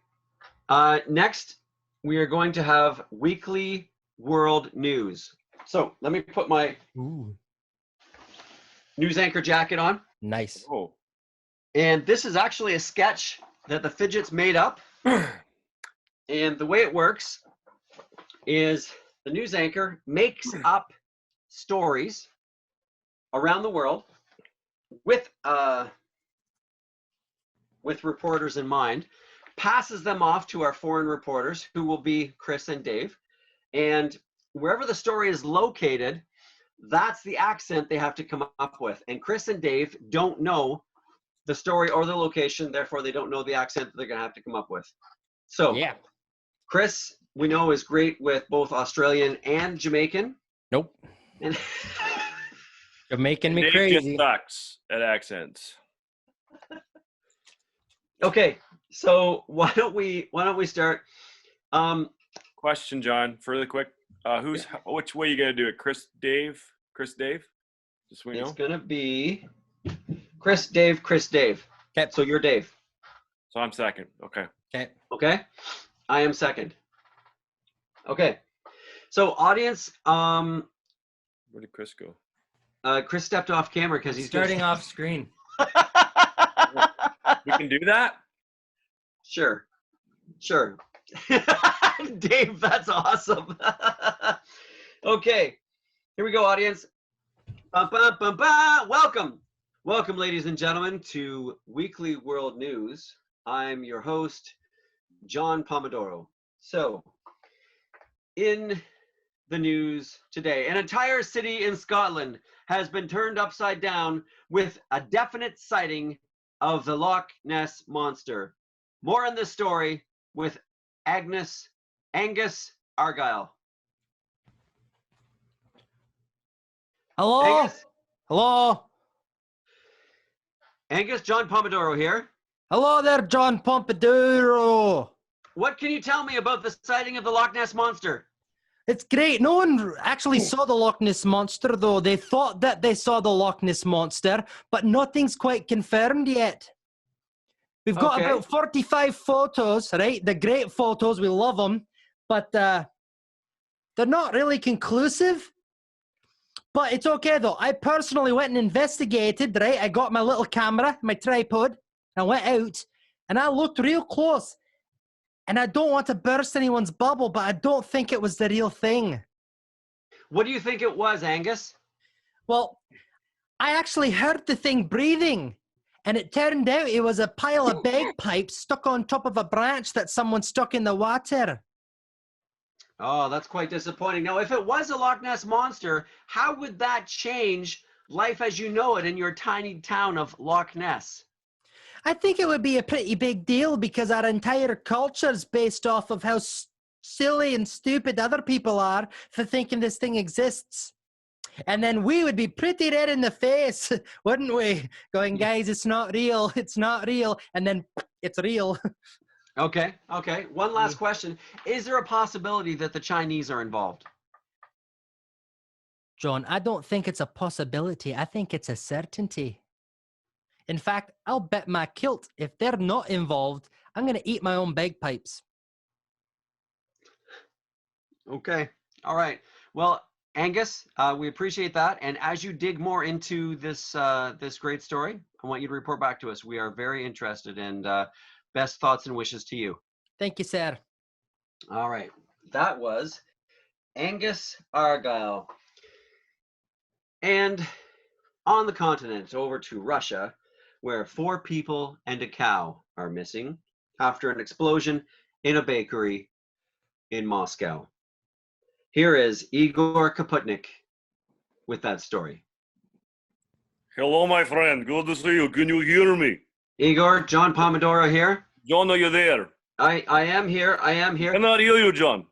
Next, we are going to have weekly world news. So let me put my news anchor jacket on. Nice. Oh. And this is actually a sketch that the Fidgets made up. And the way it works is the news anchor makes up stories around the world with reporters in mind, passes them off to our foreign reporters, who will be Chris and Dave. And wherever the story is located, that's the accent they have to come up with. And Chris and Dave don't know the story or the location, therefore they don't know the accent that they're going to have to come up with. So Yeah. Chris, we know, is great with both Australian and Jamaican. Nope. And You're making me Dave crazy. just sucks at accents. okay, so why don't we start? Question, John, really quick. Which way you gonna do it? Chris, Dave? Just so we know. It's gonna be Chris, Dave, Chris, Dave. Okay. So you're Dave. So I'm second. Okay. Okay. Okay. I am second. Okay. So audience, Where did Chris go? Chris stepped off camera because he's Starting off screen. We can do that? Sure. Dave, that's awesome. Okay, here we go, audience. Welcome, ladies and gentlemen, to Weekly World News. I'm your host, John Pomodoro. So, in the news today, an entire city in Scotland has been turned upside down with a definite sighting of the Loch Ness Monster. More in this story with Angus Argyle. Hello? Angus? Hello? Angus, John Pomodoro here. Hello there, John Pompadouro. What can you tell me about the sighting of the Loch Ness Monster? It's great. No one actually saw the Loch Ness Monster, though. They thought that they saw the Loch Ness Monster, but nothing's quite confirmed yet. We've got Okay. about 45 photos, right? They're great photos. We love them, but they're not really conclusive. But it's okay, though. I personally went and investigated, right? I got my little camera, my tripod. I went out, and I looked real close. And I don't want to burst anyone's bubble, but I don't think it was the real thing. What do you think it was, Angus? Well, I actually heard the thing breathing, and it turned out it was a pile of bagpipes stuck on top of a branch that someone stuck in the water. Oh, that's quite disappointing. Now, if it was a Loch Ness monster, how would that change life as you know it in your tiny town of Loch Ness? I think it would be a pretty big deal because our entire culture is based off of how silly and stupid other people are for thinking this thing exists. And then we would be pretty red in the face, wouldn't we? Going, guys, it's not real. It's not real. And then it's real. Okay, okay. One last question. Is there a possibility that the Chinese are involved? John, I don't think it's a possibility. I think it's a certainty. In fact, I'll bet my kilt if they're not involved, I'm going to eat my own bagpipes. Okay. All right. Well, Angus, we appreciate that. And as you dig more into this this great story, I want you to report back to us. We are very interested, and best thoughts and wishes to you. Thank you, sir. All right. That was Angus Argyle. And on the continent over to Russia, where 4 people and a cow are missing after an explosion in a bakery in Moscow. Here is Igor Kaputnik with that story. Hello, my friend. Good to see you. Can you hear me? Igor, John Pomodoro here. John, are you there? I am here. I am here. Cannot hear you, John.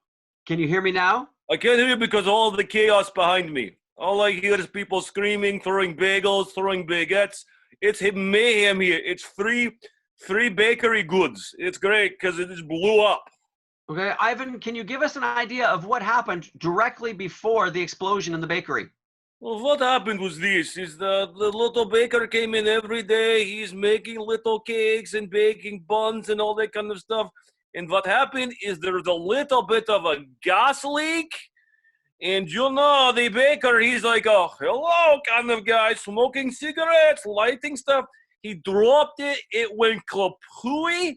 Can you hear me now? I can't hear you because of all the chaos behind me. All I hear is people screaming, throwing bagels, throwing baguettes. It's mayhem here. It's free bakery goods. It's great because it just blew up. Okay, Ivan, can you give us an idea of what happened directly before the explosion in the bakery? Well, what happened was this, is the little baker came in every day. He's making little cakes and baking buns and all that kind of stuff. And what happened is there's a little bit of a gas leak. And you know, the baker, he's like a hello kind of guy, smoking cigarettes, lighting stuff. He dropped it, it went kapooey.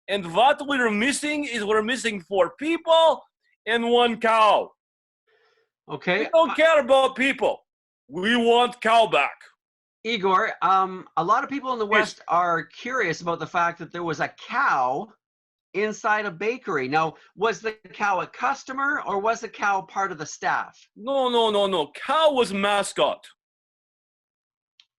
And what we're missing is we're missing 4 people and 1 cow. Okay. We don't care about people. We want cow back. Igor, a lot of people in the West are curious about the fact that there was a cow inside a bakery. Now, was the cow a customer or was the cow part of the staff? No. Cow was mascot.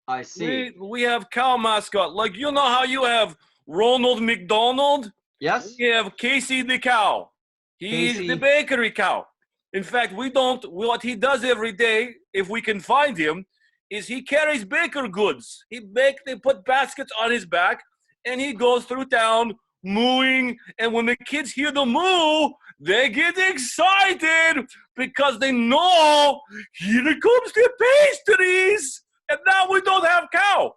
I see. We have cow mascot. Like, you know how you have Ronald McDonald? Yes? We have Casey the cow. He's Casey. the bakery cow. In fact, what he does every day, if we can find him, is he carries baker goods. They put baskets on his back, and he goes through town mooing. And when the kids hear the moo, they get excited because they know here comes the pastries. And now we don't have cow.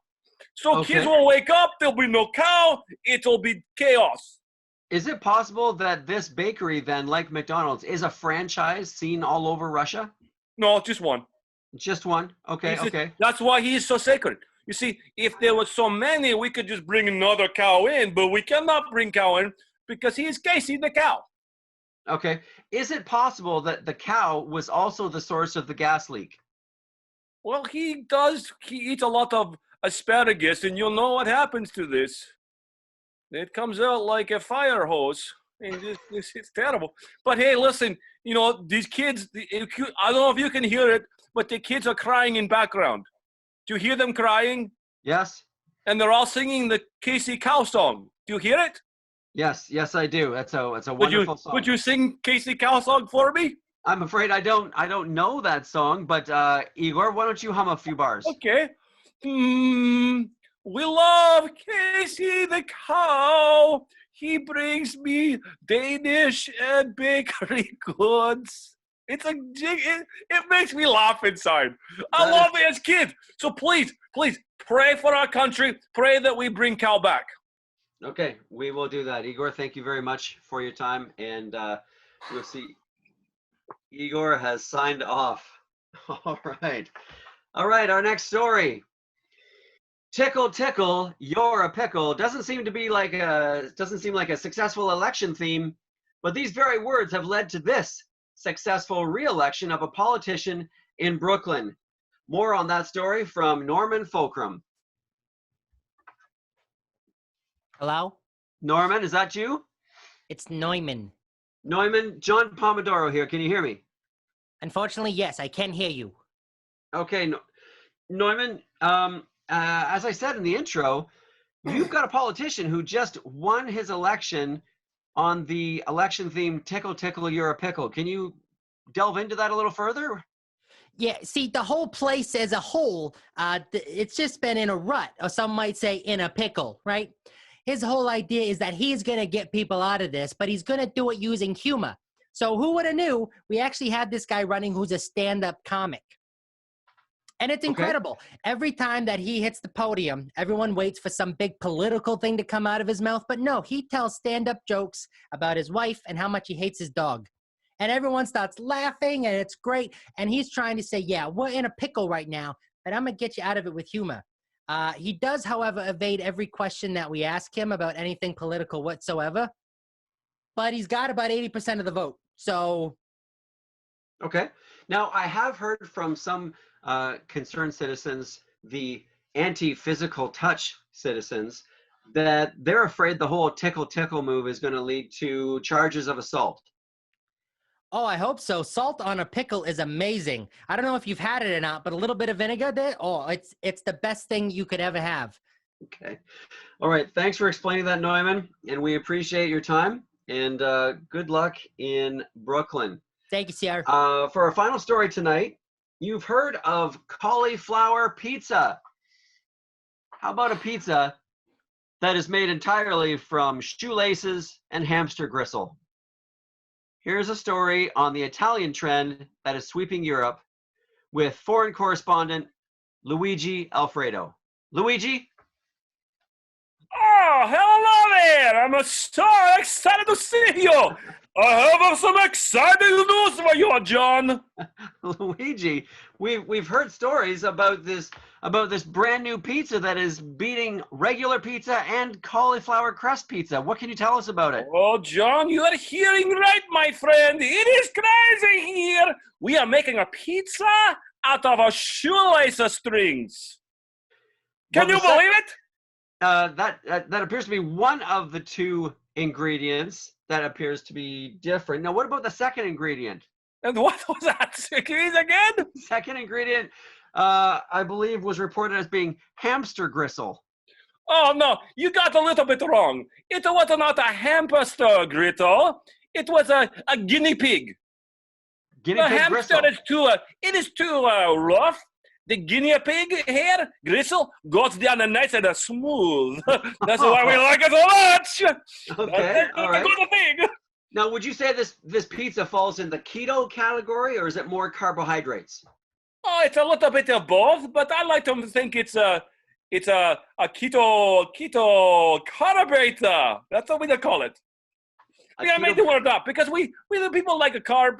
So kids will wake up, there'll be no cow, it'll be chaos. Is it possible that this bakery then, like McDonald's, is a franchise seen all over Russia? No, just one. Just one? Okay. That's why he is so sacred. You see, if there were so many, we could just bring another cow in, but we cannot bring cow in because he is Casey the cow. Okay. Is it possible that the cow was also the source of the gas leak? Well, he eats a lot of asparagus, and you'll know what happens to this. It comes out like a fire hose. And it's terrible. But hey, listen, you know, these kids, I don't know if you can hear it, but the kids are crying in background. Do you hear them crying? Yes. And they're all singing the Casey Cow song. Do you hear it? Yes, I do. It's a wonderful song. Would you sing Casey Cow song for me? I'm afraid I don't know that song, but Igor, why don't you hum a few bars? Okay. We love Casey the cow. He brings me Danish and bakery goods. It's a jig. It makes me laugh inside. I love it as kids. So please pray for our country. Pray that we bring cow back. Okay, we will do that. Igor, thank you very much for your time. And we'll see. Igor has signed off. All right, our next story. Tickle, tickle, you're a pickle. Doesn't seem like a successful election theme, but these very words have led to this successful re-election of a politician in Brooklyn. More on that story from Norman Fulcrum. Hello? Norman, is that you? It's Neumann. Neumann, John Pomodoro here. Can you hear me? Unfortunately, yes, I can hear you. Okay, Neumann, as I said in the intro, you've got a politician who just won his election on the election theme, Tickle, Tickle, You're a Pickle. Can you delve into that a little further? Yeah, see, the whole place as a whole, it's just been in a rut, or some might say in a pickle, right? His whole idea is that he's going to get people out of this, but he's going to do it using humor. So who would have knew we actually had this guy running who's a stand-up comic. And it's incredible. Every time that he hits the podium, everyone waits for some big political thing to come out of his mouth. But no, he tells stand-up jokes about his wife and how much he hates his dog. And everyone starts laughing, and it's great. And he's trying to say, yeah, we're in a pickle right now, but I'm going to get you out of it with humor. He does, however, evade every question that we ask him about anything political whatsoever. But he's got about 80% of the vote. So. Okay. Now, I have heard from some concerned citizens, the anti-physical touch citizens, that they're afraid the whole tickle move is going to lead to charges of assault. Oh, I hope so. Salt on a pickle is amazing. I don't know if you've had it or not, but a little bit of vinegar there, oh, it's the best thing you could ever have. Okay. All right. Thanks for explaining that, Neumann, and we appreciate your time, and good luck in Brooklyn. Thank you, sir. For our final story tonight, you've heard of cauliflower pizza. How about a pizza that is made entirely from shoelaces and hamster gristle? Here's a story on the Italian trend that is sweeping Europe with foreign correspondent Luigi Alfredo. Luigi? Oh, hello there! I'm so excited to see you! I have some exciting news for you, John! Luigi, we've heard stories about this brand new pizza that is beating regular pizza and cauliflower crust pizza. What can you tell us about it? Oh, John, you are hearing right, my friend. It is crazy here. We are making a pizza out of a shoelace strings. Can you believe it? That appears to be one of the two ingredients that appears to be different. Now, what about the second ingredient? And what was that? Please again? Second ingredient, I believe, was reported as being hamster gristle. Oh, no, you got a little bit wrong. It was not a hamster gristle. It was a guinea pig. Guinea pig hamster gristle. is too rough. The guinea pig hair gristle goes down nice and smooth. That's why we like it so much. Okay, That's a good thing. Now, would you say this pizza falls in the keto category, or is it more carbohydrates? Oh, it's a little bit of both, but I like to think it's a keto carburetor. That's what we call it. I made the word up because we the people like a car,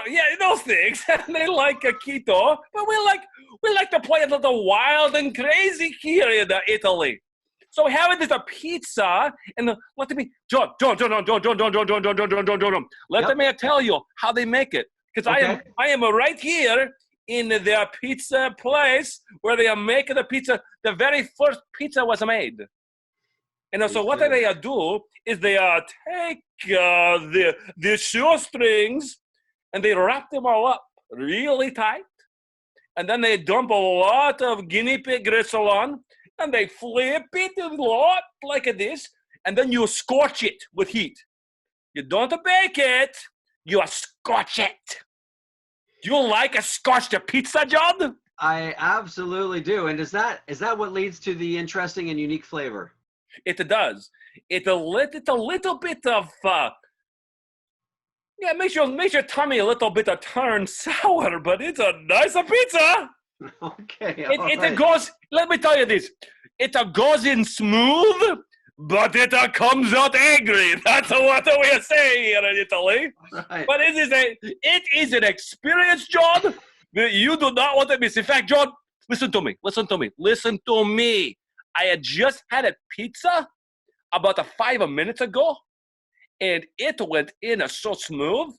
yeah, those things. They like a keto, but we like to play a little wild and crazy here in Italy. So we have this a pizza, and let me, John. Let me tell you how they make it, because I am right here in their pizza place where they are making the pizza. The very first pizza was made, and so what they do is they take the shoestrings and they wrap them all up really tight, and then they dump a lot of guinea pig gristle on. And they flip it a lot like this, and then you scorch it with heat. You don't bake it, you scorch it. Do you like a scorched pizza, John? I absolutely do. And is that what leads to the interesting and unique flavor? It does. It's a little bit of makes your tummy a little bit turn sour, but it's a nice pizza. Okay. It goes, let me tell you this. It goes in smooth, but it comes out angry. That's what we say here in Italy. Right. But it is an experience, John, that you do not want to miss. In fact, John, listen to me. I had just had a pizza about 5 minutes ago, and it went in so smooth.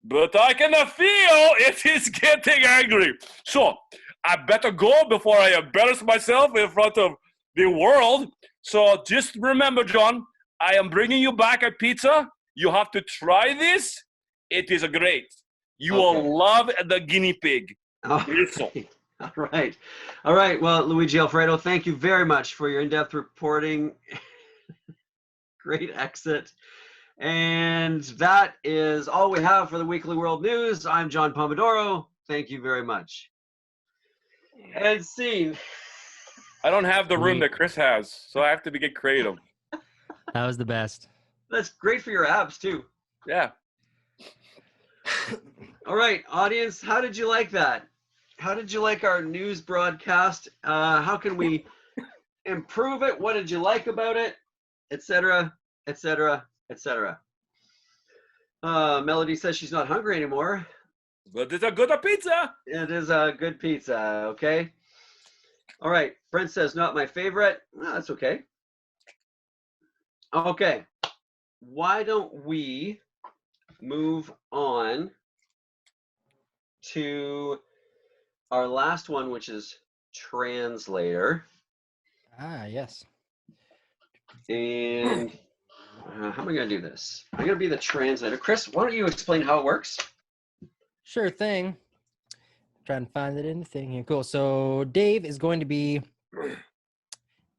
But I can feel it is getting angry. So I better go before I embarrass myself in front of the world. So just remember, John, I am bringing you back a pizza. You have to try this. It is great. You Okay. will love the guinea pig. All right. All right. All right. Well, Luigi Alfredo, thank you very much for your in-depth reporting. Great exit. And that is all we have for the Weekly World News. I'm John Pomodoro. Thank you very much. And scene. I don't have the room that Chris has, so I have to get creative. That was the best. That's great for your abs, too. Yeah. All right, audience, how did you like that? How did you like our news broadcast? How can we improve it? What did you like about it? Etc., etc., etc. Melody says she's not hungry anymore. But it's a good pizza. It is a good pizza, okay? All right, Brent says not my favorite. Well, that's okay. Okay, why don't we move on to our last one, which is translator. Ah, yes. And how am I going to do this? I'm going to be the translator. Chris, why don't you explain how it works? Sure thing. Try and find it in the thing here. Cool. So Dave is going to be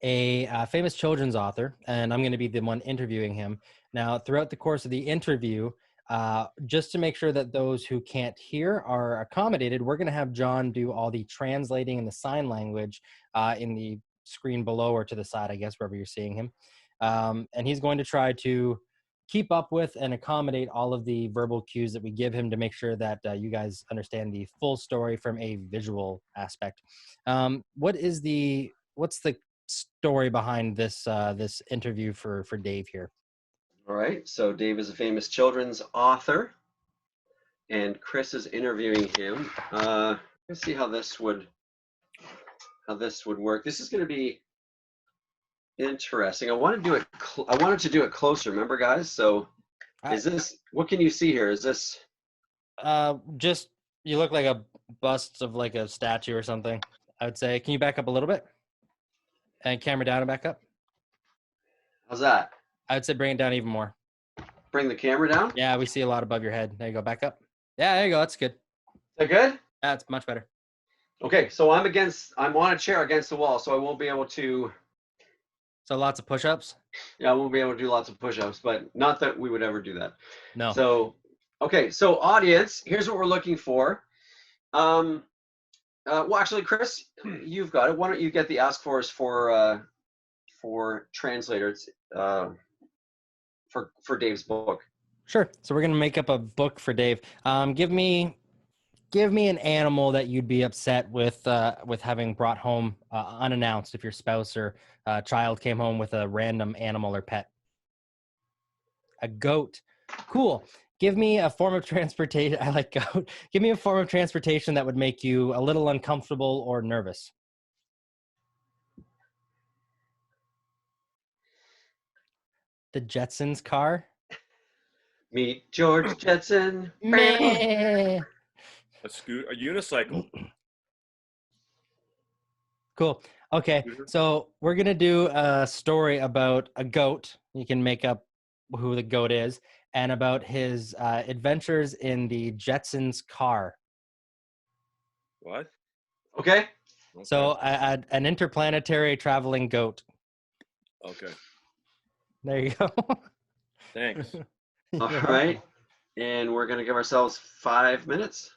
a famous children's author, and I'm going to be the one interviewing him. Now, throughout the course of the interview, just to make sure that those who can't hear are accommodated, we're going to have John do all the translating and the sign language in the screen below or to the side, I guess, wherever you're seeing him. And he's going to try to keep up with and accommodate all of the verbal cues that we give him to make sure that you guys understand the full story from a visual aspect. What's the story behind this this interview for Dave here? All right, so Dave is a famous children's author, and Chris is interviewing him. Let's see how this would work. This is going to be interesting. I wanted to do it closer. Remember, guys? So, is this? What can you see here? Is this? Just you look like a bust of like a statue or something. I would say. Can you back up a little bit? And camera down and back up. How's that? I would say bring it down even more. Bring the camera down? Yeah, we see a lot above your head. There you go. Back up. Yeah, there you go. That's good. Is that good? That's much better. Okay, so I'm on a chair against the wall, so I won't be able to. So lots of push-ups? Yeah, I won't be able to do lots of push-ups, but not that we would ever do that. No. So, okay, so audience, here's what we're looking for. Well, actually, Chris, you've got it. Why don't you get the ask for us for translators for Dave's book? Sure. So we're gonna make up a book for Dave. Give me an animal that you'd be upset with having brought home unannounced if your spouse or child came home with a random animal or pet. A goat. Cool. Give me a form of transportation. I like goat. Give me a form of transportation that would make you a little uncomfortable or nervous. The Jetsons car. Meet George Jetson. Meh. A unicycle. Cool. Okay, so we're gonna do a story about a goat. You can make up who the goat is, and about his adventures in the Jetsons car. What? Okay. So an interplanetary traveling goat. Okay. There you go. Thanks. All right. And we're going to give ourselves 5 minutes.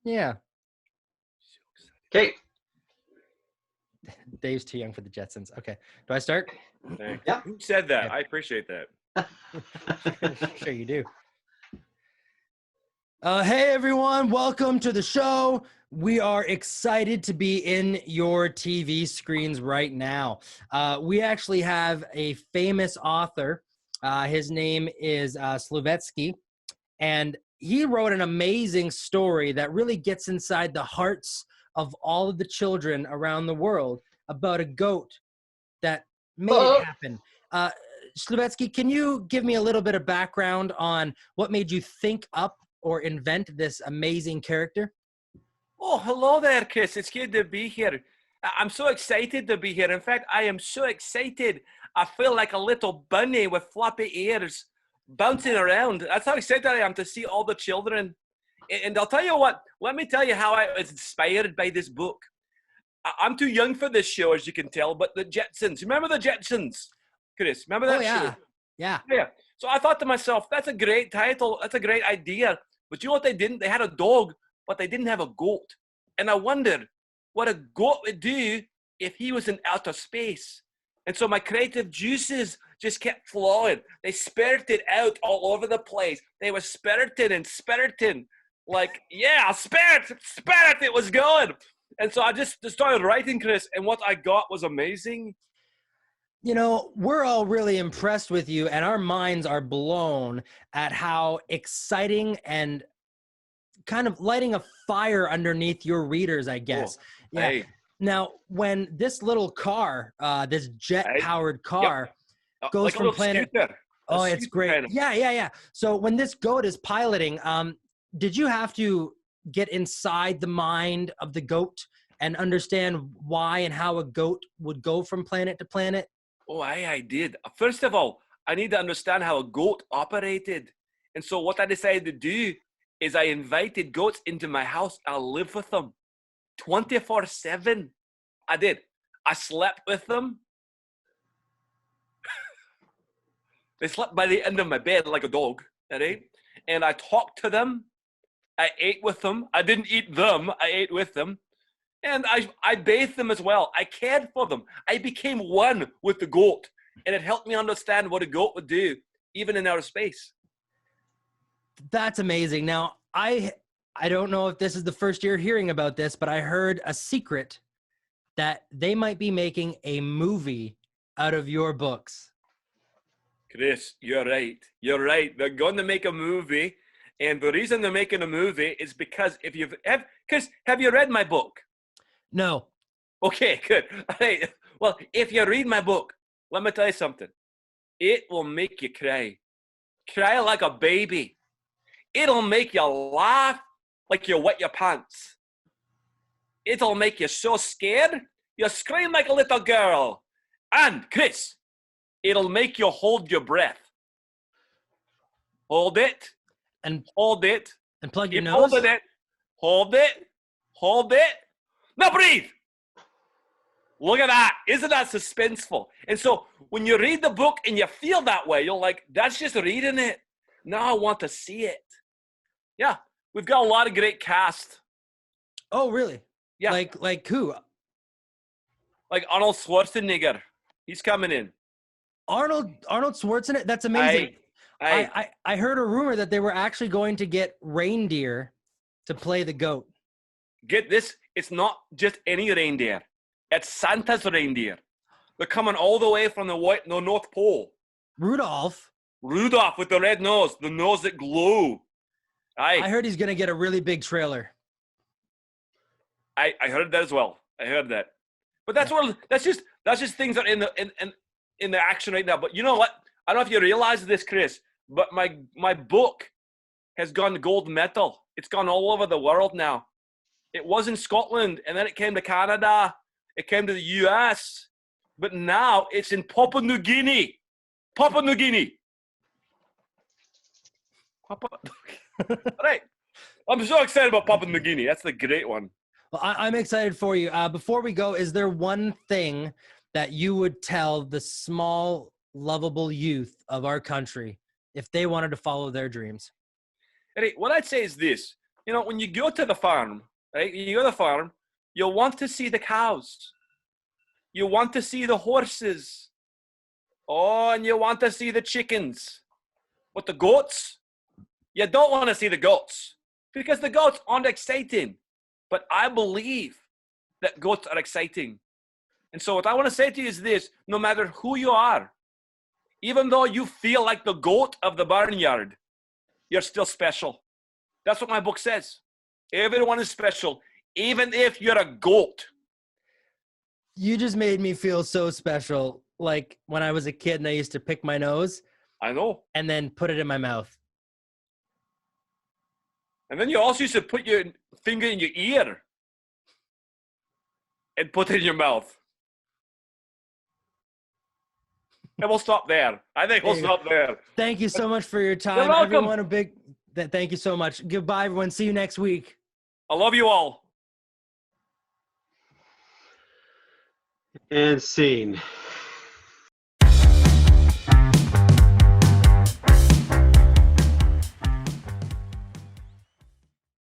Yeah. Okay. Dave's too young for the Jetsons. Okay. Do I start? Thanks. Yeah. Who said that? Yeah. I appreciate that. Sure you do. Hey everyone, welcome to the show. We are excited to be in your TV screens right now. We actually have a famous author. His name is Slovetsky, and he wrote an amazing story that really gets inside the hearts of all of the children around the world about a goat that made it happen. Slovetsky, can you give me a little bit of background on what made you think up or invent this amazing character? Oh, hello there, Chris. It's good to be here. I'm so excited to be here. In fact, I am so excited. I feel like a little bunny with floppy ears. bouncing around. That's how excited I am to see all the children. And I'll tell you what, let me tell you how I was inspired by this book. I'm too young for this show, as you can tell, but the Jetsons. Remember the Jetsons, Chris? Remember that show? Yeah. Yeah. So I thought to myself, that's a great title. That's a great idea. But you know what they didn't? They had a dog, but they didn't have a goat. And I wondered what a goat would do if he was in outer space. And so my creative juices just kept flowing. They spurted out all over the place. They were spurting. Like, yeah, spirit, it was going. And so I just started writing, Chris, and what I got was amazing. You know, we're all really impressed with you, and our minds are blown at how exciting and kind of lighting a fire underneath your readers, I guess. Oh, yeah. Hey. Now, when this little car, this jet-powered car goes like from planet... Scooter. Oh, it's great. Kind of. Yeah. So when this goat is piloting, did you have to get inside the mind of the goat and understand why and how a goat would go from planet to planet? Oh, I did. First of all, I need to understand how a goat operated. And so what I decided to do is I invited goats into my house. I live with them 24/7. I did. I slept with them. They slept by the end of my bed like a dog, right? And I talked to them. I ate with them. I didn't eat them. I ate with them. And I bathed them as well. I cared for them. I became one with the goat. And it helped me understand what a goat would do, even in outer space. That's amazing. Now, I don't know if this is the first year hearing about this, but I heard a secret that they might be making a movie out of your books. Chris, you're right. You're right. They're going to make a movie. And the reason they're making a movie is because have you read my book? No. Okay, good. All right. Well, if you read my book, let me tell you something. It will make you cry. Cry like a baby. It'll make you laugh like you wet your pants. It'll make you so scared, you scream like a little girl. And, Chris, it'll make you hold your breath. Hold it. And hold it. And plug your Keep nose. Holding it. Hold it. Hold it. Now breathe. Look at that. Isn't that suspenseful? And so when you read the book and you feel that way, you're like, that's just reading it. Now I want to see it. Yeah. We've got a lot of great cast. Oh, really? Yeah. Like who? Like Arnold Schwarzenegger. He's coming in. Arnold Schwarzenegger? That's amazing. I heard a rumor that they were actually going to get reindeer to play the goat. Get this, it's not just any reindeer. It's Santa's reindeer. They're coming all the way from the North Pole. Rudolph with the red nose, the nose that glow. I heard he's going to get a really big trailer. I heard that as well. I heard that. But that's just things that are in the action right now. But you know what? I don't know if you realize this, Chris, but my book has gone gold medal. It's gone all over the world now. It was in Scotland, and then it came to Canada. It came to the US. But now it's in Papua New Guinea. Papua New Guinea. All right. I'm so excited about Papua New Guinea. That's the great one. Well, I'm excited for you. Before we go, is there one thing that you would tell the small, lovable youth of our country if they wanted to follow their dreams? Right, what I'd say is this. You know, when you go to the farm, right? You go to the farm, you'll want to see the cows. You want to see the horses. Oh, and you want to see the chickens. But the goats, you don't want to see the goats because the goats aren't exciting. But I believe that goats are exciting. And so what I want to say to you is this: no matter who you are, even though you feel like the goat of the barnyard, you're still special. That's what my book says. Everyone is special, even if you're a goat. You just made me feel so special. Like when I was a kid and I used to pick my nose. I know. And then put it in my mouth. And then you also used to put your finger in your ear and put it in your mouth. And we'll stop there. I think we'll There you go. stop there. Thank you so much for your time. You're welcome. Everyone, a big thank you so much. Goodbye, everyone. See you next week. I love you all. And scene.